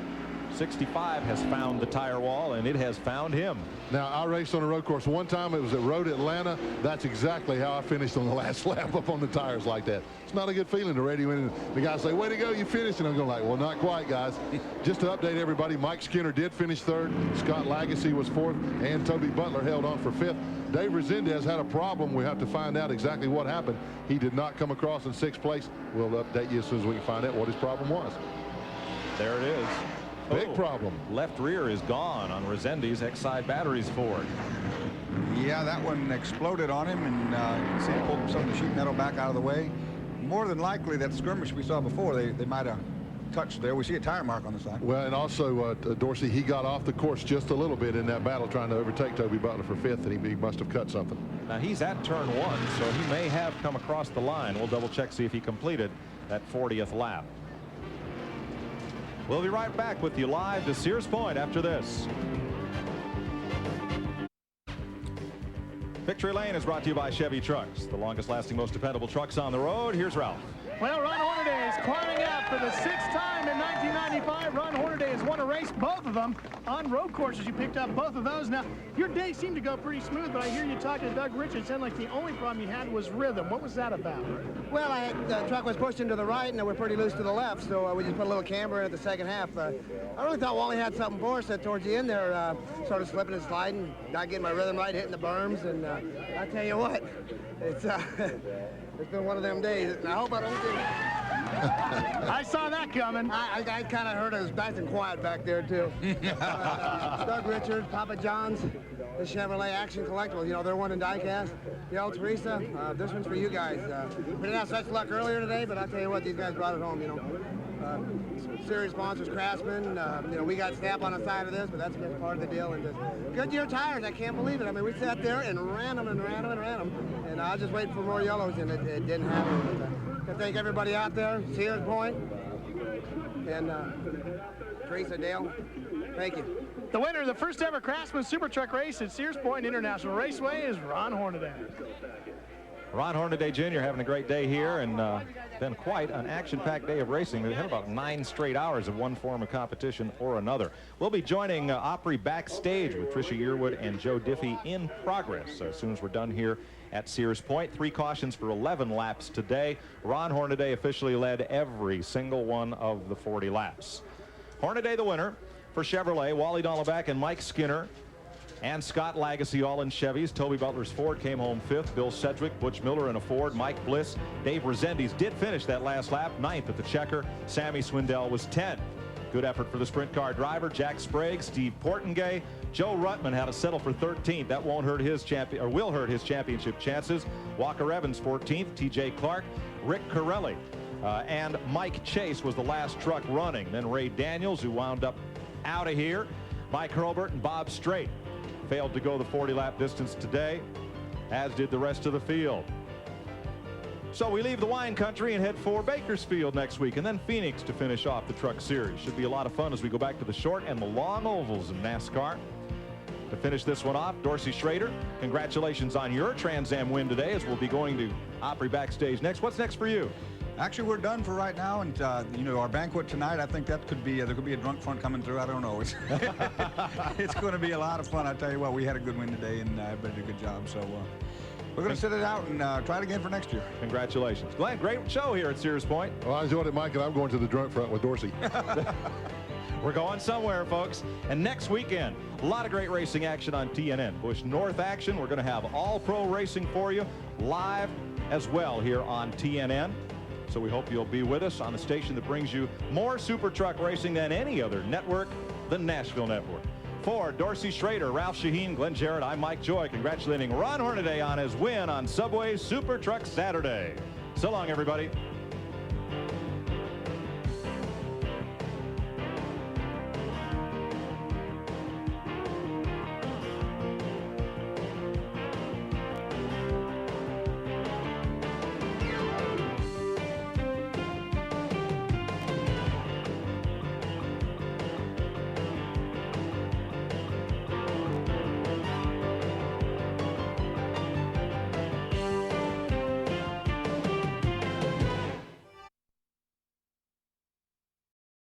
65 has found the tire wall, and it has found him. Now, I raced on a road course one time. It was at Road Atlanta. That's exactly how I finished on the last lap, up on the tires like that. It's not a good feeling to radio in and the guys say, way to go, you finished. And I'm going like, well, not quite, guys. Just to update everybody, Mike Skinner did finish 3rd. Scott Lagacy was 4th, and Toby Butler held on for 5th. Dave Resendez had a problem. We have to find out exactly what happened. He did not come across in 6th place. We'll update you as soon as we can find out what his problem was. There it is. Big problem. Left rear is gone on Resendez. X-side batteries Ford. Yeah, that one exploded on him, and you can see he pulled some of the sheet metal back out of the way. More than likely, that skirmish we saw before, they might have touched there. We see a tire mark on the side. Well, and also, Dorsey, he got off the course just a little bit in that battle trying to overtake Toby Butler for 5th, and he must have cut something. Now, he's at turn 1, so he may have come across the line. We'll double-check, see if he completed that 40th lap. We'll be right back with you live to Sears Point after this. Victory Lane is brought to you by Chevy Trucks, the longest lasting, most dependable trucks on the road. Here's Ralph. Well, Ron Hornaday is climbing up for the 6th time in 1995. Ron Hornaday has won a race, both of them on road courses. You picked up both of those. Now, your day seemed to go pretty smooth, but I hear you talking to Doug Richards. It sounded like the only problem you had was rhythm. What was that about? Well, the truck was pushed into the right, and we're pretty loose to the left, so we just put a little camber in at the second half. I really thought Wally had something for us towards the end there, sort of slipping and sliding, not getting my rhythm right, hitting the berms, and I tell you what, it's been one of them days, and I hope I don't get it. I saw that coming. I kind of heard it was nice and quiet back there, too. Doug Richards, Papa John's, the Chevrolet Action Collectibles, you know, they're one in diecast. You know, Teresa, this one's for you guys. We didn't have such luck earlier today, but I'll tell you what, these guys brought it home, you know. Series sponsors, Craftsman, you know, we got Snap on the side of this, but that's just part of the deal. And just Goodyear tires, I can't believe it. I mean, we sat there and ran them and ran them and ran them, and I was just waiting for more yellows, and it didn't happen. But, I thank everybody out there, Sears Point, and Teresa, Dale, thank you. The winner of the first ever Craftsman Super Truck race at Sears Point International Raceway is Ron Hornaday. Ron Hornaday Jr. having a great day here, and been quite an action-packed day of racing. We've had about 9 straight hours of one form of competition or another. We'll be joining Opry backstage with Tricia Yearwood and Joe Diffie in progress as soon as we're done here at Sears Point. 3 cautions for 11 laps today. Ron Hornaday officially led every single one of the 40 laps. Hornaday the winner for Chevrolet. Wally Donalback and Mike Skinner and Scott Lagacy all in Chevys. Toby Butler's Ford came home 5th. Bill Sedgwick, Butch Miller in a Ford. Mike Bliss, Dave Resendez did finish that last lap, 9th at the checker. Sammy Swindell was 10th. Good effort for the sprint car driver, Jack Sprague, Steve Portengay, Joe Ruttman had to settle for 13th. That won't hurt his will hurt his championship chances. Walker Evans 14th. T.J. Clark, Rick Corelli, and Mike Chase was the last truck running. Then Ray Daniels, who wound up out of here. Mike Hurlburt and Bob Strait failed to go the 40-lap distance today, as did the rest of the field. So we leave the wine country and head for Bakersfield next week, and then Phoenix to finish off the Truck Series. Should be a lot of fun as we go back to the short and the long ovals in NASCAR. To finish this one off, Dorsey Schrader, congratulations on your Trans Am win today, as we'll be going to Opry backstage next. What's next for you? Actually, we're done for right now, and you know, our banquet tonight, I think that could be there could be a drunk front coming through. I don't know. It's going to be a lot of fun. I tell you what, we had a good win today, and everybody did a good job. So we're going to sit it out and try it again for next year. Congratulations, Glenn. Great show here at Sears Point. Well, I enjoyed it, Mike, and I'm going to the drunk front with Dorsey. We're going somewhere, folks. And next weekend, a lot of great racing action on TNN. Busch North action. We're going to have all pro racing for you live as well here on TNN. So we hope you'll be with us on the station that brings you more super truck racing than any other network, the Nashville Network. For Dorsey Schrader, Ralph Shaheen, Glenn Jarrett, I'm Mike Joy, congratulating Ron Hornaday on his win on Subway Super Truck Saturday. So long, everybody.